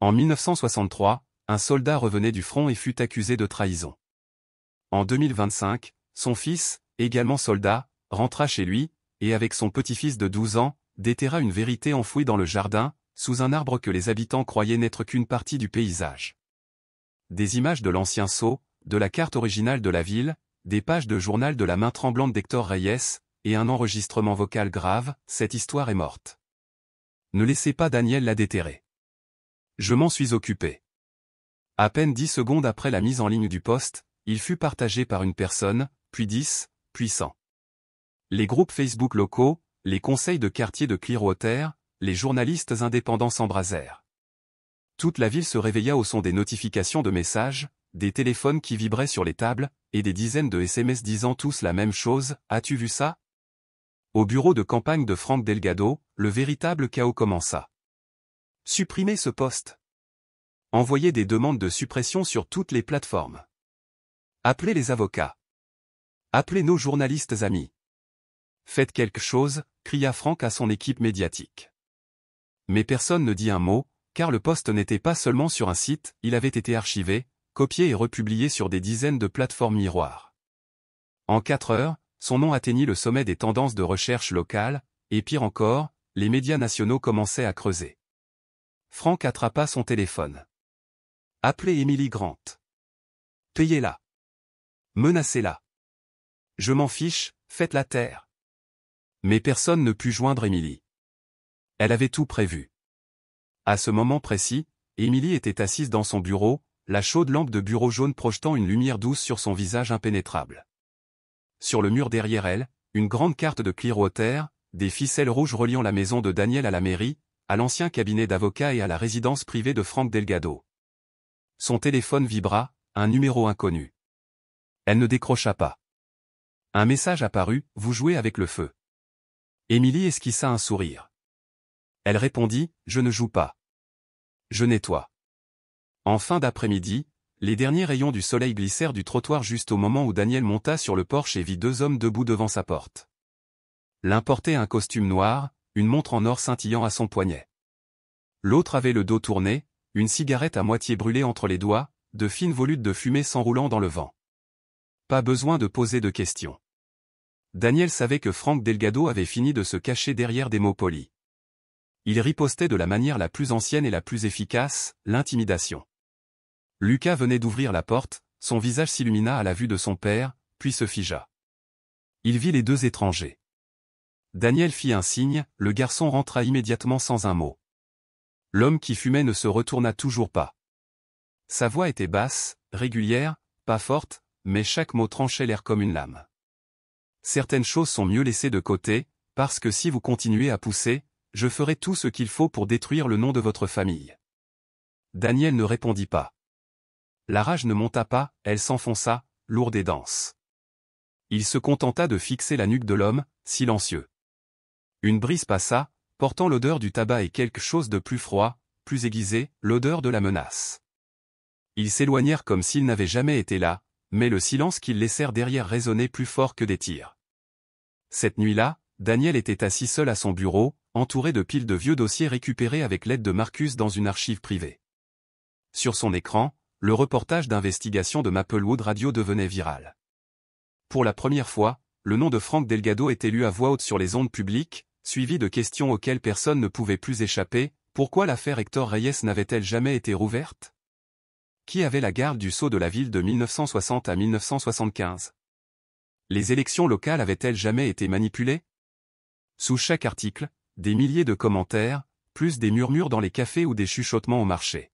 En 1963, un soldat revenait du front et fut accusé de trahison. En 2025, son fils, également soldat, rentra chez lui, et avec son petit-fils de 12 ans, déterra une vérité enfouie dans le jardin, sous un arbre que les habitants croyaient n'être qu'une partie du paysage. Des images de l'ancien sceau, de la carte originale de la ville, des pages de journal de la main tremblante d'Hector Reyes, et un enregistrement vocal grave, cette histoire est morte. Ne laissez pas Daniel la déterrer. Je m'en suis occupé. À peine 10 secondes après la mise en ligne du post, il fut partagé par une personne, puis 10, puis 100. Les groupes Facebook locaux, les conseils de quartier de Clearwater, les journalistes indépendants s'embrasèrent. Toute la ville se réveilla au son des notifications de messages, des téléphones qui vibraient sur les tables, et des dizaines de SMS disant tous la même chose, « As-tu vu ça ?» Au bureau de campagne de Frank Delgado, le véritable chaos commença. Supprimez ce poste. Envoyez des demandes de suppression sur toutes les plateformes. Appelez les avocats. Appelez nos journalistes amis. Faites quelque chose, cria Frank à son équipe médiatique. Mais personne ne dit un mot, car le post n'était pas seulement sur un site, il avait été archivé, copié et republié sur des dizaines de plateformes miroirs. En 4 heures, son nom atteignit le sommet des tendances de recherche locales, et pire encore, les médias nationaux commençaient à creuser. Frank attrapa son téléphone. Appelez Emily Grant. Payez-la. Menacez-la. Je m'en fiche, faites-la taire. Mais personne ne put joindre Emily. Elle avait tout prévu. À ce moment précis, Emily était assise dans son bureau, la chaude lampe de bureau jaune projetant une lumière douce sur son visage impénétrable. Sur le mur derrière elle, une grande carte de Clearwater, des ficelles rouges reliant la maison de Daniel à la mairie, à l'ancien cabinet d'avocat et à la résidence privée de Frank Delgado. Son téléphone vibra, un numéro inconnu. Elle ne décrocha pas. Un message apparut, « Vous jouez avec le feu ». Emily esquissa un sourire. Elle répondit, « Je ne joue pas. Je nettoie ». En fin d'après-midi, les derniers rayons du soleil glissèrent du trottoir juste au moment où Daniel monta sur le porche et vit 2 hommes debout devant sa porte. L'un portait un costume noir, une montre en or scintillant à son poignet. L'autre avait le dos tourné, une cigarette à moitié brûlée entre les doigts, de fines volutes de fumée s'enroulant dans le vent. Pas besoin de poser de questions. Daniel savait que Frank Delgado avait fini de se cacher derrière des mots polis. Il ripostait de la manière la plus ancienne et la plus efficace, l'intimidation. Lucas venait d'ouvrir la porte, son visage s'illumina à la vue de son père, puis se figea. Il vit les 2 étrangers. Daniel fit un signe, le garçon rentra immédiatement sans un mot. L'homme qui fumait ne se retourna toujours pas. Sa voix était basse, régulière, pas forte, mais chaque mot tranchait l'air comme une lame. Certaines choses sont mieux laissées de côté, parce que si vous continuez à pousser, je ferai tout ce qu'il faut pour détruire le nom de votre famille. Daniel ne répondit pas. La rage ne monta pas, elle s'enfonça, lourde et dense. Il se contenta de fixer la nuque de l'homme, silencieux. Une brise passa, portant l'odeur du tabac et quelque chose de plus froid, plus aiguisé, l'odeur de la menace. Ils s'éloignèrent comme s'ils n'avaient jamais été là, mais le silence qu'ils laissèrent derrière résonnait plus fort que des tirs. Cette nuit-là, Daniel était assis seul à son bureau, entouré de piles de vieux dossiers récupérés avec l'aide de Marcus dans une archive privée. Sur son écran, le reportage d'investigation de Maplewood Radio devenait viral. Pour la première fois, le nom de Frank Delgado était lu à voix haute sur les ondes publiques, suivi de questions auxquelles personne ne pouvait plus échapper. Pourquoi l'affaire Héctor Reyes n'avait-elle jamais été rouverte? Qui avait la garde du sceau de la ville de 1960 à 1975? Les élections locales avaient-elles jamais été manipulées? Sous chaque article, des milliers de commentaires, plus des murmures dans les cafés ou des chuchotements au marché.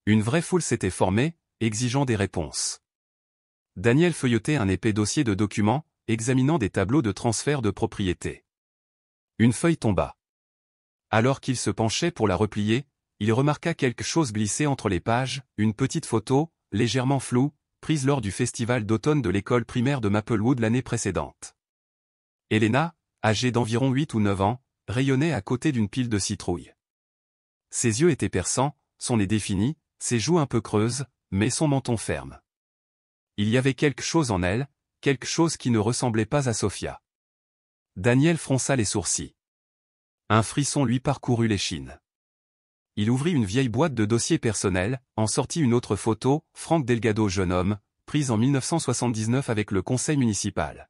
Une vraie foule s'était formée, exigeant des réponses. Daniel feuilletait un épais dossier de documents, examinant des tableaux de transfert de propriété. Une feuille tomba. Alors qu'il se penchait pour la replier, il remarqua quelque chose glisser entre les pages, une petite photo, légèrement floue, prise lors du festival d'automne de l'école primaire de Maplewood l'année précédente. Elena, âgée d'environ 8 ou 9 ans, rayonnait à côté d'une pile de citrouilles. Ses yeux étaient perçants, son nez défini, ses joues un peu creuses, mais son menton ferme. Il y avait quelque chose en elle, quelque chose qui ne ressemblait pas à Sophia. Daniel fronça les sourcils. Un frisson lui parcourut l'échine. Il ouvrit une vieille boîte de dossiers personnels, en sortit une autre photo, Frank Delgado jeune homme, prise en 1979 avec le conseil municipal.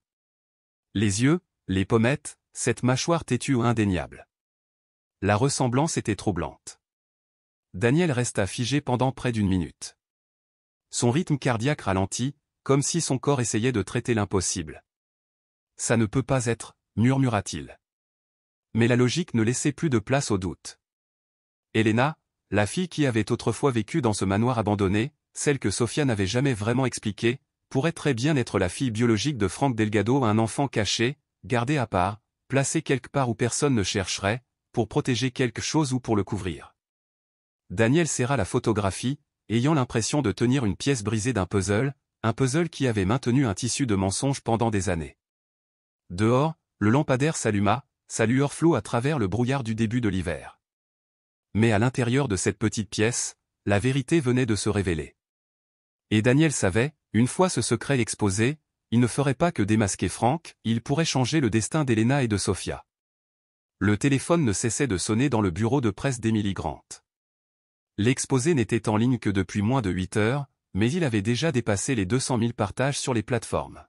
Les yeux, les pommettes, cette mâchoire têtue indéniable. La ressemblance était troublante. Daniel resta figé pendant près d'une minute. Son rythme cardiaque ralentit, comme si son corps essayait de traiter l'impossible. Ça ne peut pas être, murmura-t-il. Mais la logique ne laissait plus de place au doute. Elena, la fille qui avait autrefois vécu dans ce manoir abandonné, celle que Sophia n'avait jamais vraiment expliquée, pourrait très bien être la fille biologique de Frank Delgado, un enfant caché, gardé à part, placé quelque part où personne ne chercherait, pour protéger quelque chose ou pour le couvrir. Daniel serra la photographie, ayant l'impression de tenir une pièce brisée d'un puzzle qui avait maintenu un tissu de mensonges pendant des années. Dehors, le lampadaire s'alluma, sa lueur floue à travers le brouillard du début de l'hiver. Mais à l'intérieur de cette petite pièce, la vérité venait de se révéler. Et Daniel savait, une fois ce secret exposé, il ne ferait pas que démasquer Frank, il pourrait changer le destin d'Elena et de Sophia. Le téléphone ne cessait de sonner dans le bureau de presse d'Emily Grant. L'exposé n'était en ligne que depuis moins de 8 heures, mais il avait déjà dépassé les 200 000 partages sur les plateformes.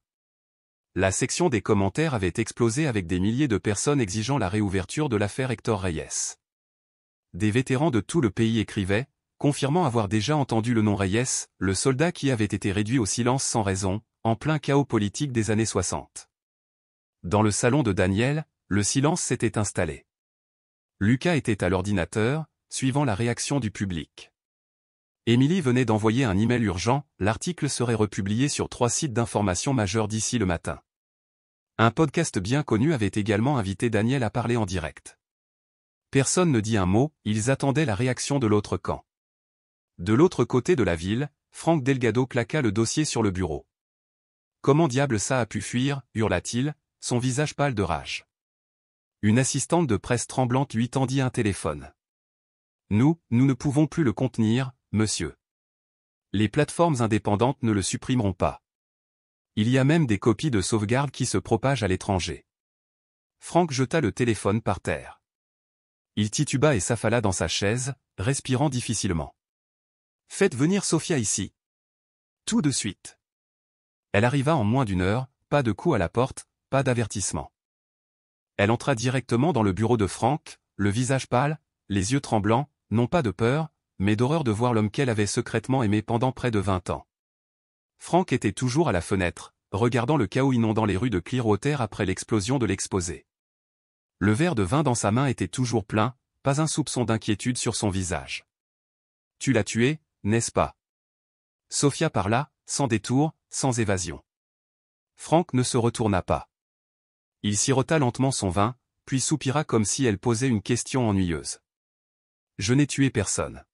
La section des commentaires avait explosé avec des milliers de personnes exigeant la réouverture de l'affaire Héctor Reyes. Des vétérans de tout le pays écrivaient, confirmant avoir déjà entendu le nom Reyes, le soldat qui avait été réduit au silence sans raison, en plein chaos politique des années 60. Dans le salon de Daniel, le silence s'était installé. Lucas était à l'ordinateur, suivant la réaction du public. Emily venait d'envoyer un email urgent, l'article serait republié sur 3 sites d'information majeurs d'ici le matin. Un podcast bien connu avait également invité Daniel à parler en direct. Personne ne dit un mot, ils attendaient la réaction de l'autre camp. De l'autre côté de la ville, Frank Delgado claqua le dossier sur le bureau. « Comment diable ça a pu fuir » hurla-t-il, son visage pâle de rage. Une assistante de presse tremblante lui tendit un téléphone. « Nous ne pouvons plus le contenir, monsieur. Les plateformes indépendantes ne le supprimeront pas. Il y a même des copies de sauvegarde qui se propagent à l'étranger. » Frank jeta le téléphone par terre. Il tituba et s'affala dans sa chaise, respirant difficilement. « Faites venir Sophia ici. Tout de suite. » Elle arriva en moins d'1 heure, pas de coup à la porte, pas d'avertissement. Elle entra directement dans le bureau de Frank, le visage pâle, les yeux tremblants, non pas de peur, mais d'horreur de voir l'homme qu'elle avait secrètement aimé pendant près de 20 ans. Frank était toujours à la fenêtre, regardant le chaos inondant les rues de Clearwater après l'explosion de l'exposé. Le verre de vin dans sa main était toujours plein, pas un soupçon d'inquiétude sur son visage. « Tu l'as tué, n'est-ce pas ?» Sophia parla, sans détour, sans évasion. Frank ne se retourna pas. Il sirota lentement son vin, puis soupira comme si elle posait une question ennuyeuse. « Je n'ai tué personne. »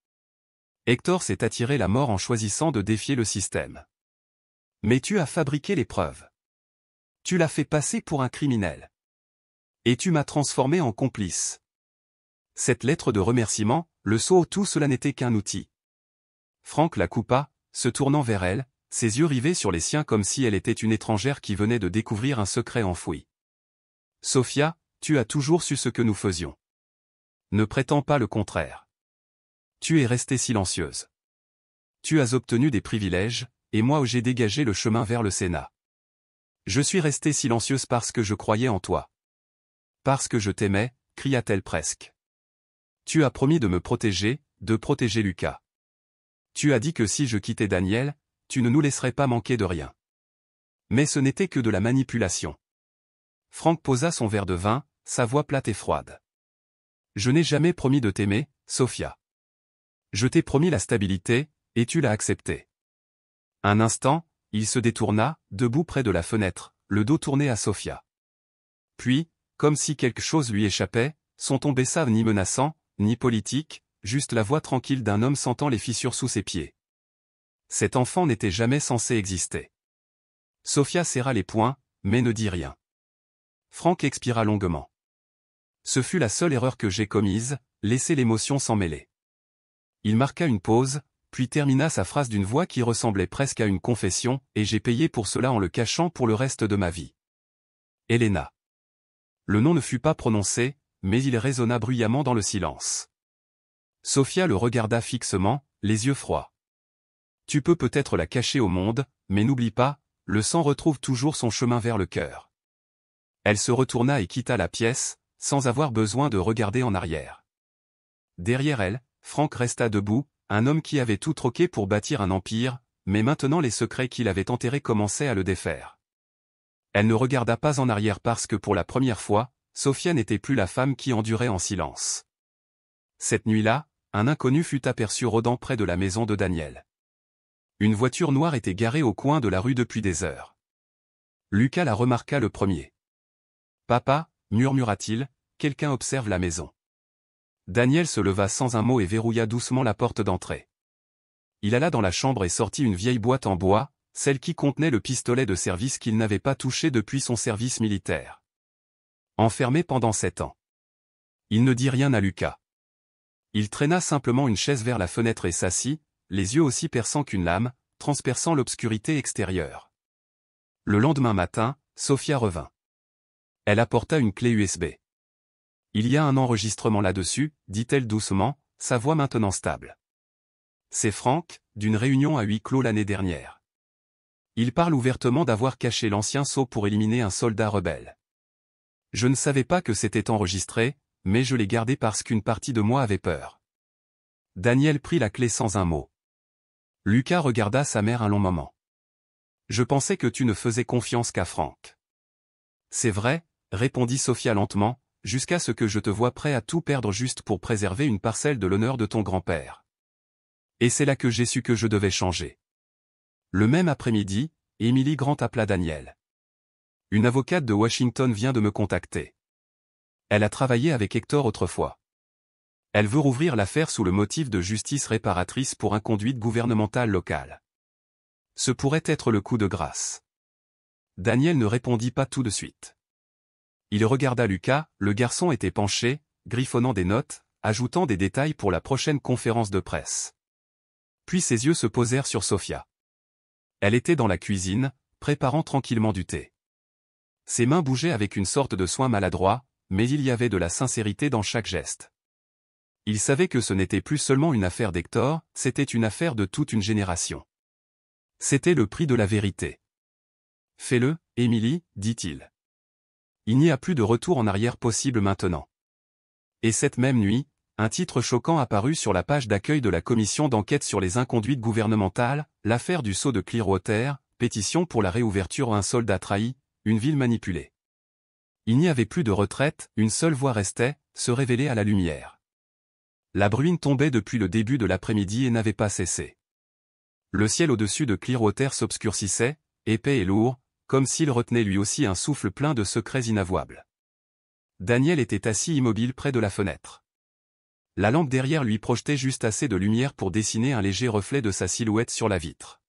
Hector s'est attiré la mort en choisissant de défier le système. Mais tu as fabriqué les preuves. Tu l'as fait passer pour un criminel. Et tu m'as transformé en complice. Cette lettre de remerciement, le sceau, tout cela n'était qu'un outil. Frank la coupa, se tournant vers elle, ses yeux rivés sur les siens comme si elle était une étrangère qui venait de découvrir un secret enfoui. Sophia, tu as toujours su ce que nous faisions. Ne prétends pas le contraire. Tu es restée silencieuse. Tu as obtenu des privilèges, et moi j'ai dégagé le chemin vers le Sénat. Je suis restée silencieuse parce que je croyais en toi. Parce que je t'aimais, cria-t-elle presque. Tu as promis de me protéger, de protéger Lucas. Tu as dit que si je quittais Daniel, tu ne nous laisserais pas manquer de rien. Mais ce n'était que de la manipulation. Frank posa son verre de vin, sa voix plate et froide. Je n'ai jamais promis de t'aimer, Sophia. Je t'ai promis la stabilité, et tu l'as accepté. Un instant, il se détourna, debout près de la fenêtre, le dos tourné à Sophia. Puis, comme si quelque chose lui échappait, son ton baissa ni menaçant, ni politique, juste la voix tranquille d'un homme sentant les fissures sous ses pieds. Cet enfant n'était jamais censé exister. Sophia serra les poings, mais ne dit rien. Frank expira longuement. Ce fut la seule erreur que j'ai commise, laisser l'émotion s'en mêler. Il marqua une pause, puis termina sa phrase d'une voix qui ressemblait presque à une confession, et j'ai payé pour cela en le cachant pour le reste de ma vie. Helena. Le nom ne fut pas prononcé, mais il résonna bruyamment dans le silence. Sophia le regarda fixement, les yeux froids. Tu peux peut-être la cacher au monde, mais n'oublie pas, le sang retrouve toujours son chemin vers le cœur. Elle se retourna et quitta la pièce, sans avoir besoin de regarder en arrière. Derrière elle, Frank resta debout, un homme qui avait tout troqué pour bâtir un empire, mais maintenant les secrets qu'il avait enterrés commençaient à le défaire. Elle ne regarda pas en arrière parce que pour la première fois, Sophia n'était plus la femme qui endurait en silence. Cette nuit-là, un inconnu fut aperçu rôdant près de la maison de Daniel. Une voiture noire était garée au coin de la rue depuis des heures. Lucas la remarqua le premier. « Papa » murmura-t-il, « quelqu'un observe la maison. » Daniel se leva sans un mot et verrouilla doucement la porte d'entrée. Il alla dans la chambre et sortit une vieille boîte en bois, celle qui contenait le pistolet de service qu'il n'avait pas touché depuis son service militaire. Enfermé pendant 7 ans. Il ne dit rien à Lucas. Il traîna simplement une chaise vers la fenêtre et s'assit, les yeux aussi perçants qu'une lame, transperçant l'obscurité extérieure. Le lendemain matin, Sophia revint. Elle apporta une clé USB. « Il y a un enregistrement là-dessus, dit-elle doucement, sa voix maintenant stable. C'est Frank, d'une réunion à huis clos l'année dernière. Il parle ouvertement d'avoir caché l'ancien sceau pour éliminer un soldat rebelle. Je ne savais pas que c'était enregistré, mais je l'ai gardé parce qu'une partie de moi avait peur. » Daniel prit la clé sans un mot. Lucas regarda sa mère un long moment. « Je pensais que tu ne faisais confiance qu'à Frank. »« C'est vrai, » répondit Sophia lentement, « jusqu'à ce que je te voie prêt à tout perdre juste pour préserver une parcelle de l'honneur de ton grand-père. Et c'est là que j'ai su que je devais changer. » Le même après-midi, Emily Grant appela Daniel. « Une avocate de Washington vient de me contacter. Elle a travaillé avec Hector autrefois. Elle veut rouvrir l'affaire sous le motif de justice réparatrice pour inconduite gouvernementale locale. Ce pourrait être le coup de grâce. » Daniel ne répondit pas tout de suite. Il regarda Lucas, le garçon était penché, griffonnant des notes, ajoutant des détails pour la prochaine conférence de presse. Puis ses yeux se posèrent sur Sophia. Elle était dans la cuisine, préparant tranquillement du thé. Ses mains bougeaient avec une sorte de soin maladroit, mais il y avait de la sincérité dans chaque geste. Il savait que ce n'était plus seulement une affaire d'Hector, c'était une affaire de toute une génération. C'était le prix de la vérité. « Fais-le, Emily, dit-il. Il n'y a plus de retour en arrière possible maintenant. » Et cette même nuit, un titre choquant apparut sur la page d'accueil de la commission d'enquête sur les inconduites gouvernementales, l'affaire du sceau de Clearwater, pétition pour la réouverture un soldat trahi, une ville manipulée. Il n'y avait plus de retraite, une seule voie restait, se révéler à la lumière. La bruine tombait depuis le début de l'après-midi et n'avait pas cessé. Le ciel au-dessus de Clearwater s'obscurcissait, épais et lourd, comme s'il retenait lui aussi un souffle plein de secrets inavouables. Daniel était assis immobile près de la fenêtre. La lampe derrière lui projetait juste assez de lumière pour dessiner un léger reflet de sa silhouette sur la vitre.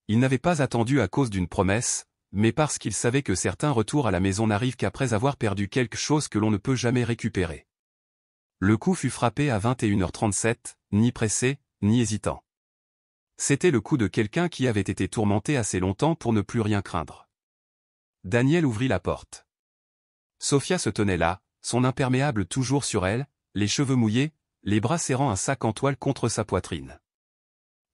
Il n'avait pas attendu à cause d'une promesse, mais parce qu'il savait que certains retours à la maison n'arrivent qu'après avoir perdu quelque chose que l'on ne peut jamais récupérer. Le coup fut frappé à 21h37, ni pressé, ni hésitant. C'était le coup de quelqu'un qui avait été tourmenté assez longtemps pour ne plus rien craindre. Daniel ouvrit la porte. Sophia se tenait là, son imperméable toujours sur elle, les cheveux mouillés, les bras serrant un sac en toile contre sa poitrine.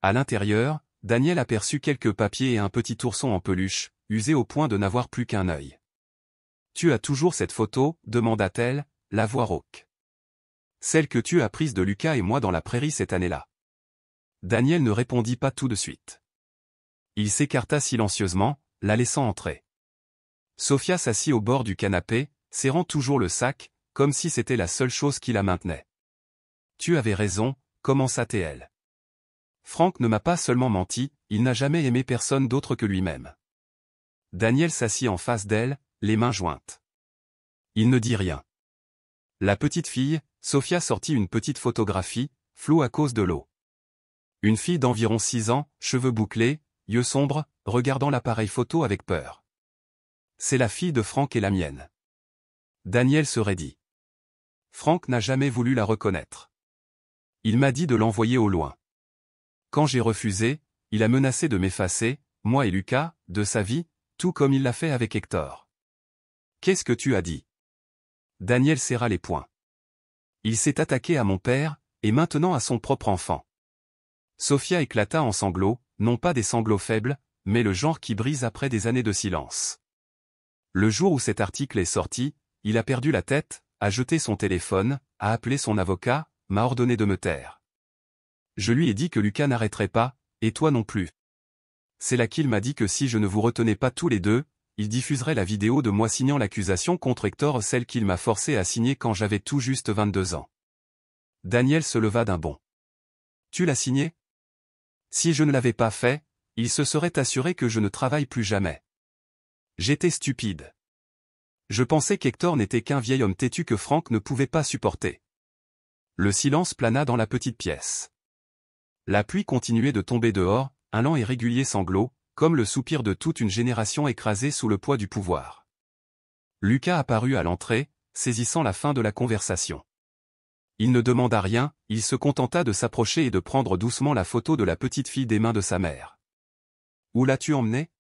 À l'intérieur, Daniel aperçut quelques papiers et un petit ourson en peluche, usé au point de n'avoir plus qu'un œil. « Tu as toujours cette photo ?» demanda-t-elle, la voix rauque. « Celle que tu as prise de Lucas et moi dans la prairie cette année-là. » Daniel ne répondit pas tout de suite. Il s'écarta silencieusement, la laissant entrer. Sophia s'assit au bord du canapé, serrant toujours le sac, comme si c'était la seule chose qui la maintenait. « Tu avais raison », commença-t-elle. « Franck ne m'a pas seulement menti, il n'a jamais aimé personne d'autre que lui-même. » Daniel s'assit en face d'elle, les mains jointes. Il ne dit rien. La petite fille, Sophia sortit une petite photographie, floue à cause de l'eau. Une fille d'environ 6 ans, cheveux bouclés, yeux sombres, regardant l'appareil photo avec peur. C'est la fille de Franck et la mienne. Daniel se raidit. Franck n'a jamais voulu la reconnaître. Il m'a dit de l'envoyer au loin. Quand j'ai refusé, il a menacé de m'effacer, moi et Lucas, de sa vie, tout comme il l'a fait avec Hector. Qu'est-ce que tu as dit? Daniel serra les poings. Il s'est attaqué à mon père, et maintenant à son propre enfant. Sophia éclata en sanglots, non pas des sanglots faibles, mais le genre qui brise après des années de silence. Le jour où cet article est sorti, il a perdu la tête, a jeté son téléphone, a appelé son avocat, m'a ordonné de me taire. Je lui ai dit que Lucas n'arrêterait pas, et toi non plus. C'est là qu'il m'a dit que si je ne vous retenais pas tous les deux, il diffuserait la vidéo de moi signant l'accusation contre Hector, celle qu'il m'a forcé à signer quand j'avais tout juste 22 ans. Daniel se leva d'un bond. Tu l'as signé? Si je ne l'avais pas fait, il se serait assuré que je ne travaille plus jamais. J'étais stupide. Je pensais qu'Hector n'était qu'un vieil homme têtu que Franck ne pouvait pas supporter. Le silence plana dans la petite pièce. La pluie continuait de tomber dehors, un lent et régulier sanglot, comme le soupir de toute une génération écrasée sous le poids du pouvoir. Lucas apparut à l'entrée, saisissant la fin de la conversation. Il ne demanda rien, il se contenta de s'approcher et de prendre doucement la photo de la petite fille des mains de sa mère. « Où l'as-tu emmenée ?»«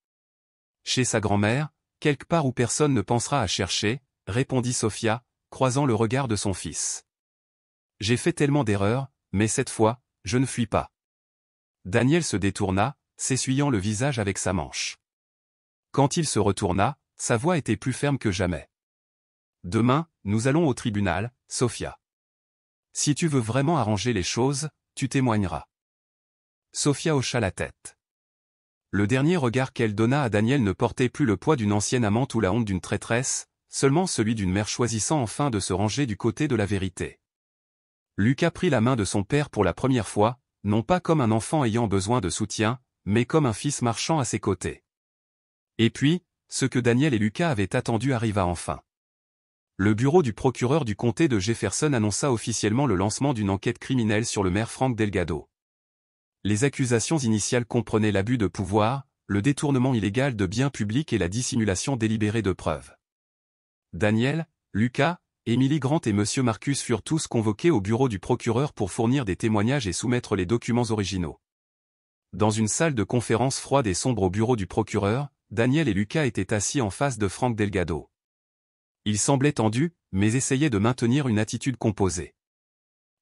Chez sa grand-mère, quelque part où personne ne pensera à chercher, » répondit Sophia, croisant le regard de son fils. « J'ai fait tellement d'erreurs, mais cette fois, je ne fuis pas. » Daniel se détourna, s'essuyant le visage avec sa manche. Quand il se retourna, sa voix était plus ferme que jamais. « Demain, nous allons au tribunal, Sophia. Si tu veux vraiment arranger les choses, tu témoigneras. » Sophia hocha la tête. Le dernier regard qu'elle donna à Daniel ne portait plus le poids d'une ancienne amante ou la honte d'une traîtresse, seulement celui d'une mère choisissant enfin de se ranger du côté de la vérité. Lucas prit la main de son père pour la première fois, non pas comme un enfant ayant besoin de soutien, mais comme un fils marchant à ses côtés. Et puis, ce que Daniel et Lucas avaient attendu arriva enfin. Le bureau du procureur du comté de Jefferson annonça officiellement le lancement d'une enquête criminelle sur le maire Frank Delgado. Les accusations initiales comprenaient l'abus de pouvoir, le détournement illégal de biens publics et la dissimulation délibérée de preuves. Daniel, Lucas, Emily Grant et M. Marcus furent tous convoqués au bureau du procureur pour fournir des témoignages et soumettre les documents originaux. Dans une salle de conférence froide et sombre au bureau du procureur, Daniel et Lucas étaient assis en face de Frank Delgado. Il semblait tendu, mais essayait de maintenir une attitude composée.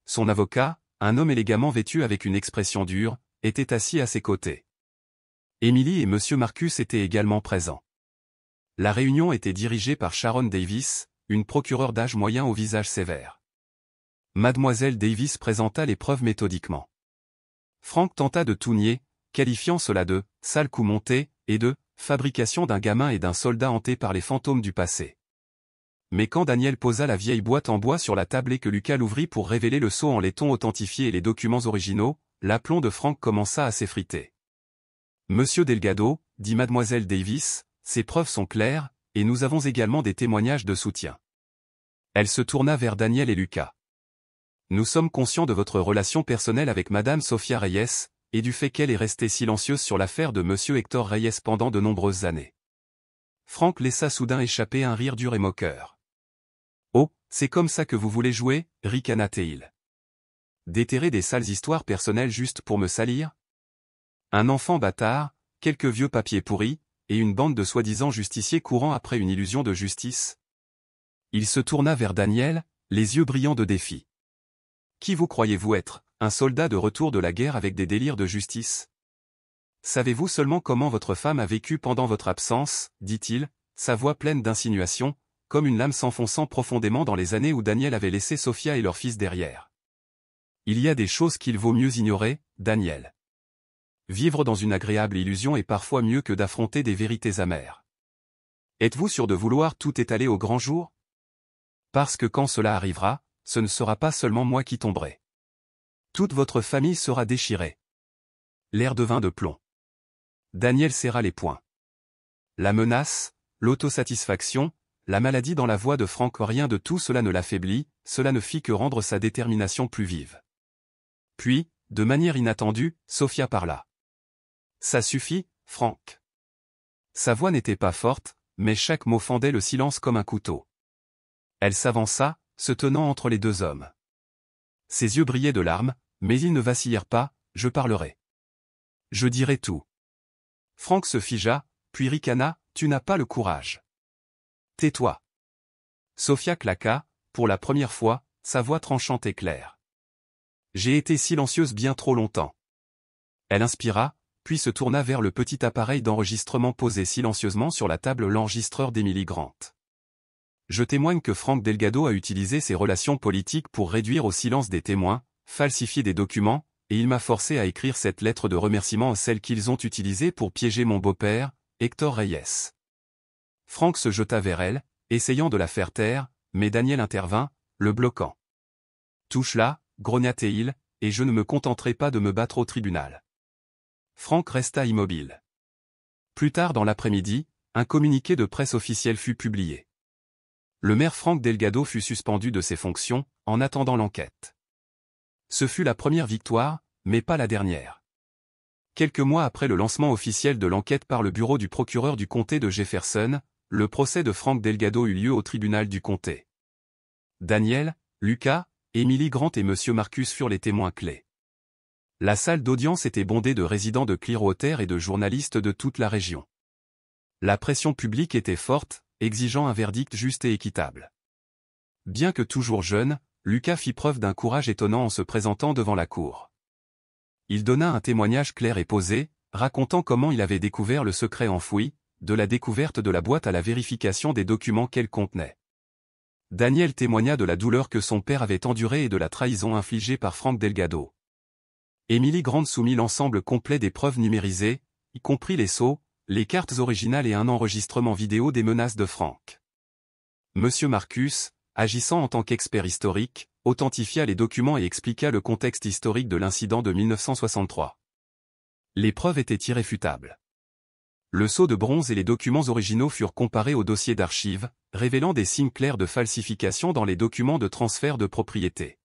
Son avocat, un homme élégamment vêtu avec une expression dure, était assis à ses côtés. Emily et M. Marcus étaient également présents. La réunion était dirigée par Sharon Davis, une procureure d'âge moyen au visage sévère. Mademoiselle Davis présenta les preuves méthodiquement. Frank tenta de tout nier, qualifiant cela de « sale coup monté » et de « fabrication d'un gamin et d'un soldat hanté par les fantômes du passé ». Mais quand Daniel posa la vieille boîte en bois sur la table et que Lucas l'ouvrit pour révéler le sceau en laiton authentifié et les documents originaux, l'aplomb de Frank commença à s'effriter. « Monsieur Delgado, dit Mademoiselle Davis, ces preuves sont claires, et nous avons également des témoignages de soutien. » Elle se tourna vers Daniel et Lucas. « Nous sommes conscients de votre relation personnelle avec Madame Sofia Reyes, et du fait qu'elle est restée silencieuse sur l'affaire de Monsieur Hector Reyes pendant de nombreuses années. Frank laissa soudain échapper un rire dur et moqueur. Oh, c'est comme ça que vous voulez jouer, ricana-t-il. Déterrer des sales histoires personnelles juste pour me salir? Un enfant bâtard, quelques vieux papiers pourris, et une bande de soi-disant justiciers courant après une illusion de justice? Il se tourna vers Daniel, les yeux brillants de défi. Qui vous croyez-vous être, un soldat de retour de la guerre avec des délires de justice? Savez-vous seulement comment votre femme a vécu pendant votre absence, dit-il, sa voix pleine d'insinuation, comme une lame s'enfonçant profondément dans les années où Daniel avait laissé Sofia et leur fils derrière. Il y a des choses qu'il vaut mieux ignorer, Daniel. Vivre dans une agréable illusion est parfois mieux que d'affronter des vérités amères. Êtes-vous sûr de vouloir tout étaler au grand jour? Parce que quand cela arrivera, ce ne sera pas seulement moi qui tomberai. Toute votre famille sera déchirée. L'air devint de plomb. Daniel serra les poings. La menace, l'autosatisfaction, la maladie dans la voix de Frank, rien de tout cela ne l'affaiblit, cela ne fit que rendre sa détermination plus vive. Puis, de manière inattendue, Sofia parla. Ça suffit, Frank. Sa voix n'était pas forte, mais chaque mot fendait le silence comme un couteau. Elle s'avança, se tenant entre les deux hommes. Ses yeux brillaient de larmes, mais ils ne vacillèrent pas, je parlerai. Je dirai tout. Frank se figea, puis ricana, tu n'as pas le courage. Tais-toi. Sofia claqua, pour la première fois, sa voix tranchante et claire. J'ai été silencieuse bien trop longtemps. Elle inspira, puis se tourna vers le petit appareil d'enregistrement posé silencieusement sur la table, l'enregistreur d'Emily Grant. Je témoigne que Frank Delgado a utilisé ses relations politiques pour réduire au silence des témoins, falsifier des documents, et il m'a forcé à écrire cette lettre de remerciement, celle qu'ils ont utilisée pour piéger mon beau-père, Hector Reyes. Frank se jeta vers elle, essayant de la faire taire, mais Daniel intervint, le bloquant. Touche-la, grogna-t-il, et je ne me contenterai pas de me battre au tribunal. Frank resta immobile. Plus tard dans l'après-midi, un communiqué de presse officiel fut publié. Le maire Frank Delgado fut suspendu de ses fonctions, en attendant l'enquête. Ce fut la première victoire, mais pas la dernière. Quelques mois après le lancement officiel de l'enquête par le bureau du procureur du comté de Jefferson, le procès de Frank Delgado eut lieu au tribunal du comté. Daniel, Lucas, Emily Grant et Monsieur Marcus furent les témoins clés. La salle d'audience était bondée de résidents de Clearwater et de journalistes de toute la région. La pression publique était forte, exigeant un verdict juste et équitable. Bien que toujours jeune, Lucas fit preuve d'un courage étonnant en se présentant devant la cour. Il donna un témoignage clair et posé, racontant comment il avait découvert le secret enfoui, de la découverte de la boîte à la vérification des documents qu'elle contenait. Daniel témoigna de la douleur que son père avait endurée et de la trahison infligée par Frank Delgado. Emily Grant soumit l'ensemble complet des preuves numérisées, y compris les sceaux, les cartes originales et un enregistrement vidéo des menaces de Frank. Monsieur Marcus, agissant en tant qu'expert historique, authentifia les documents et expliqua le contexte historique de l'incident de 1963. Les preuves étaient irréfutables. Le sceau de bronze et les documents originaux furent comparés au dossier d'archives, révélant des signes clairs de falsification dans les documents de transfert de propriété.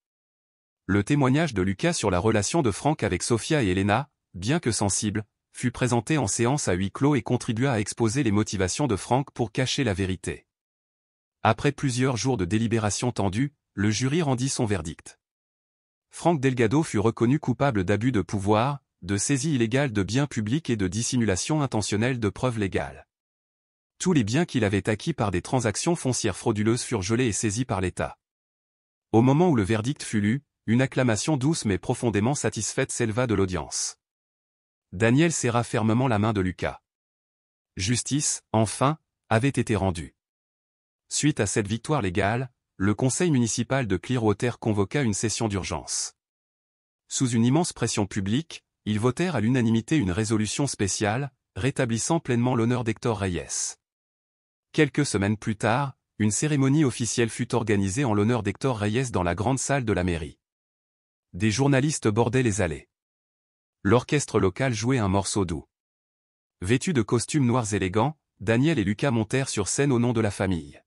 Le témoignage de Lucas sur la relation de Frank avec Sofia et Elena, bien que sensible, fut présenté en séance à huis clos et contribua à exposer les motivations de Frank pour cacher la vérité. Après plusieurs jours de délibération tendue, le jury rendit son verdict. Frank Delgado fut reconnu coupable d'abus de pouvoir, de saisie illégale de biens publics et de dissimulation intentionnelle de preuves légales. Tous les biens qu'il avait acquis par des transactions foncières frauduleuses furent gelés et saisis par l'État. Au moment où le verdict fut lu, une acclamation douce mais profondément satisfaite s'éleva de l'audience. Daniel serra fermement la main de Lucas. Justice, enfin, avait été rendue. Suite à cette victoire légale, le conseil municipal de Clearwater convoqua une session d'urgence. Sous une immense pression publique, ils votèrent à l'unanimité une résolution spéciale, rétablissant pleinement l'honneur d'Hector Reyes. Quelques semaines plus tard, une cérémonie officielle fut organisée en l'honneur d'Hector Reyes dans la grande salle de la mairie. Des journalistes bordaient les allées. L'orchestre local jouait un morceau doux. Vêtus de costumes noirs élégants, Daniel et Lucas montèrent sur scène au nom de la famille.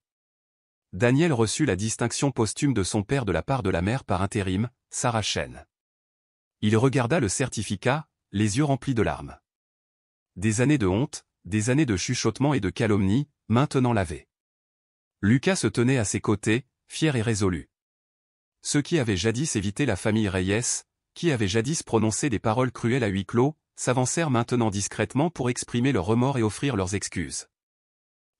Daniel reçut la distinction posthume de son père de la part de la mère par intérim, Sarah Chen. Il regarda le certificat, les yeux remplis de larmes. Des années de honte, des années de chuchotement et de calomnie, maintenant lavées. Lucas se tenait à ses côtés, fier et résolu. Ceux qui avaient jadis évité la famille Reyes, qui avaient jadis prononcé des paroles cruelles à huis clos, s'avancèrent maintenant discrètement pour exprimer leur remords et offrir leurs excuses.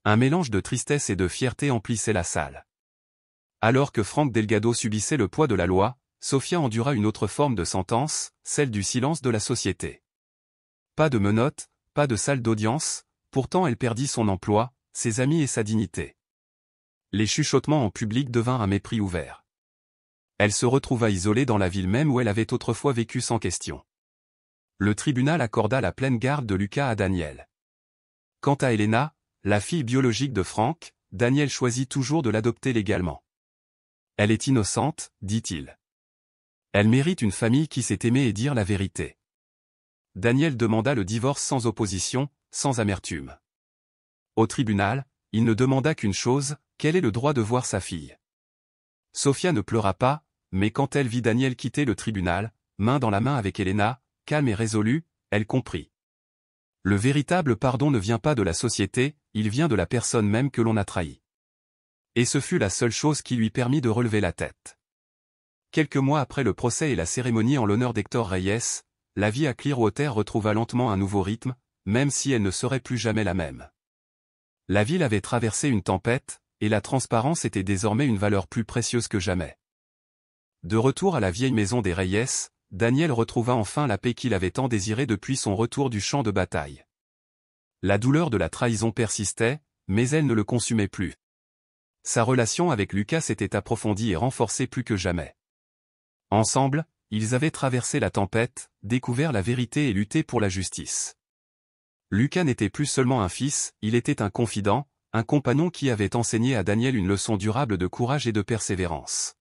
Un mélange de tristesse et de fierté emplissait la salle. Alors que Frank Delgado subissait le poids de la loi, Sofia endura une autre forme de sentence, celle du silence de la société. Pas de menottes, pas de salle d'audience, pourtant elle perdit son emploi, ses amis et sa dignité. Les chuchotements en public devinrent un mépris ouvert. Elle se retrouva isolée dans la ville même où elle avait autrefois vécu sans question. Le tribunal accorda la pleine garde de Lucas à Daniel. Quant à Elena, la fille biologique de Frank, Daniel choisit toujours de l'adopter légalement. Elle est innocente, dit-il. Elle mérite une famille qui sait aimer et dire la vérité. Daniel demanda le divorce sans opposition, sans amertume. Au tribunal, il ne demanda qu'une chose, quel est le droit de voir sa fille. Sofia ne pleura pas, mais quand elle vit Daniel quitter le tribunal, main dans la main avec Elena, calme et résolue, elle comprit. Le véritable pardon ne vient pas de la société, il vient de la personne même que l'on a trahie. Et ce fut la seule chose qui lui permit de relever la tête. Quelques mois après le procès et la cérémonie en l'honneur d'Hector Reyes, la vie à Clearwater retrouva lentement un nouveau rythme, même si elle ne serait plus jamais la même. La ville avait traversé une tempête, et la transparence était désormais une valeur plus précieuse que jamais. De retour à la vieille maison des Reyes, Daniel retrouva enfin la paix qu'il avait tant désirée depuis son retour du champ de bataille. La douleur de la trahison persistait, mais elle ne le consumait plus. Sa relation avec Lucas s'était approfondie et renforcée plus que jamais. Ensemble, ils avaient traversé la tempête, découvert la vérité et lutté pour la justice. Lucas n'était plus seulement un fils, il était un confident, un compagnon qui avait enseigné à Daniel une leçon durable de courage et de persévérance.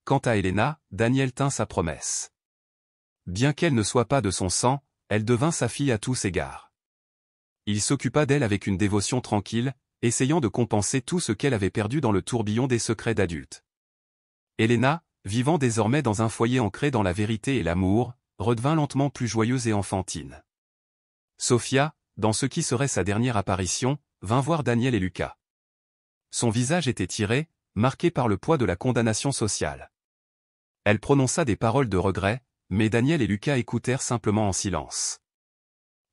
Quant à Elena, Daniel tint sa promesse. Bien qu'elle ne soit pas de son sang, elle devint sa fille à tous égards. Il s'occupa d'elle avec une dévotion tranquille, essayant de compenser tout ce qu'elle avait perdu dans le tourbillon des secrets d'adulte. Elena, vivant désormais dans un foyer ancré dans la vérité et l'amour, redevint lentement plus joyeuse et enfantine. Sofia, dans ce qui serait sa dernière apparition, vint voir Daniel et Lucas. Son visage était tiré, marqué par le poids de la condamnation sociale. Elle prononça des paroles de regret, mais Daniel et Lucas écoutèrent simplement en silence.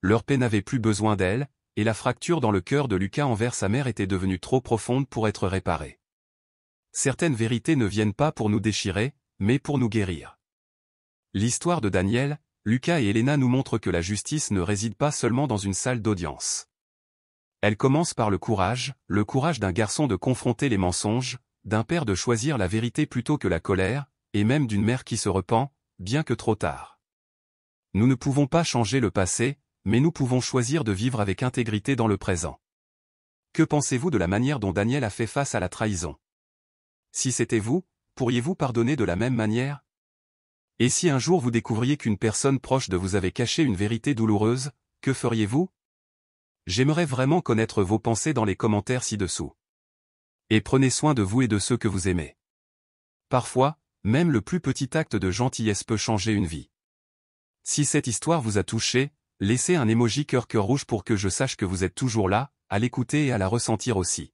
Leur paix n'avait plus besoin d'elle, et la fracture dans le cœur de Lucas envers sa mère était devenue trop profonde pour être réparée. Certaines vérités ne viennent pas pour nous déchirer, mais pour nous guérir. L'histoire de Daniel, Lucas et Elena nous montre que la justice ne réside pas seulement dans une salle d'audience. Elle commence par le courage d'un garçon de confronter les mensonges, d'un père de choisir la vérité plutôt que la colère, et même d'une mère qui se repent, bien que trop tard. Nous ne pouvons pas changer le passé, mais nous pouvons choisir de vivre avec intégrité dans le présent. Que pensez-vous de la manière dont Daniel a fait face à la trahison? Si c'était vous, pourriez-vous pardonner de la même manière? Et si un jour vous découvriez qu'une personne proche de vous avait caché une vérité douloureuse, que feriez-vous? J'aimerais vraiment connaître vos pensées dans les commentaires ci-dessous. Et prenez soin de vous et de ceux que vous aimez. Parfois, même le plus petit acte de gentillesse peut changer une vie. Si cette histoire vous a touché, laissez un emoji cœur rouge pour que je sache que vous êtes toujours là, à l'écouter et à la ressentir aussi.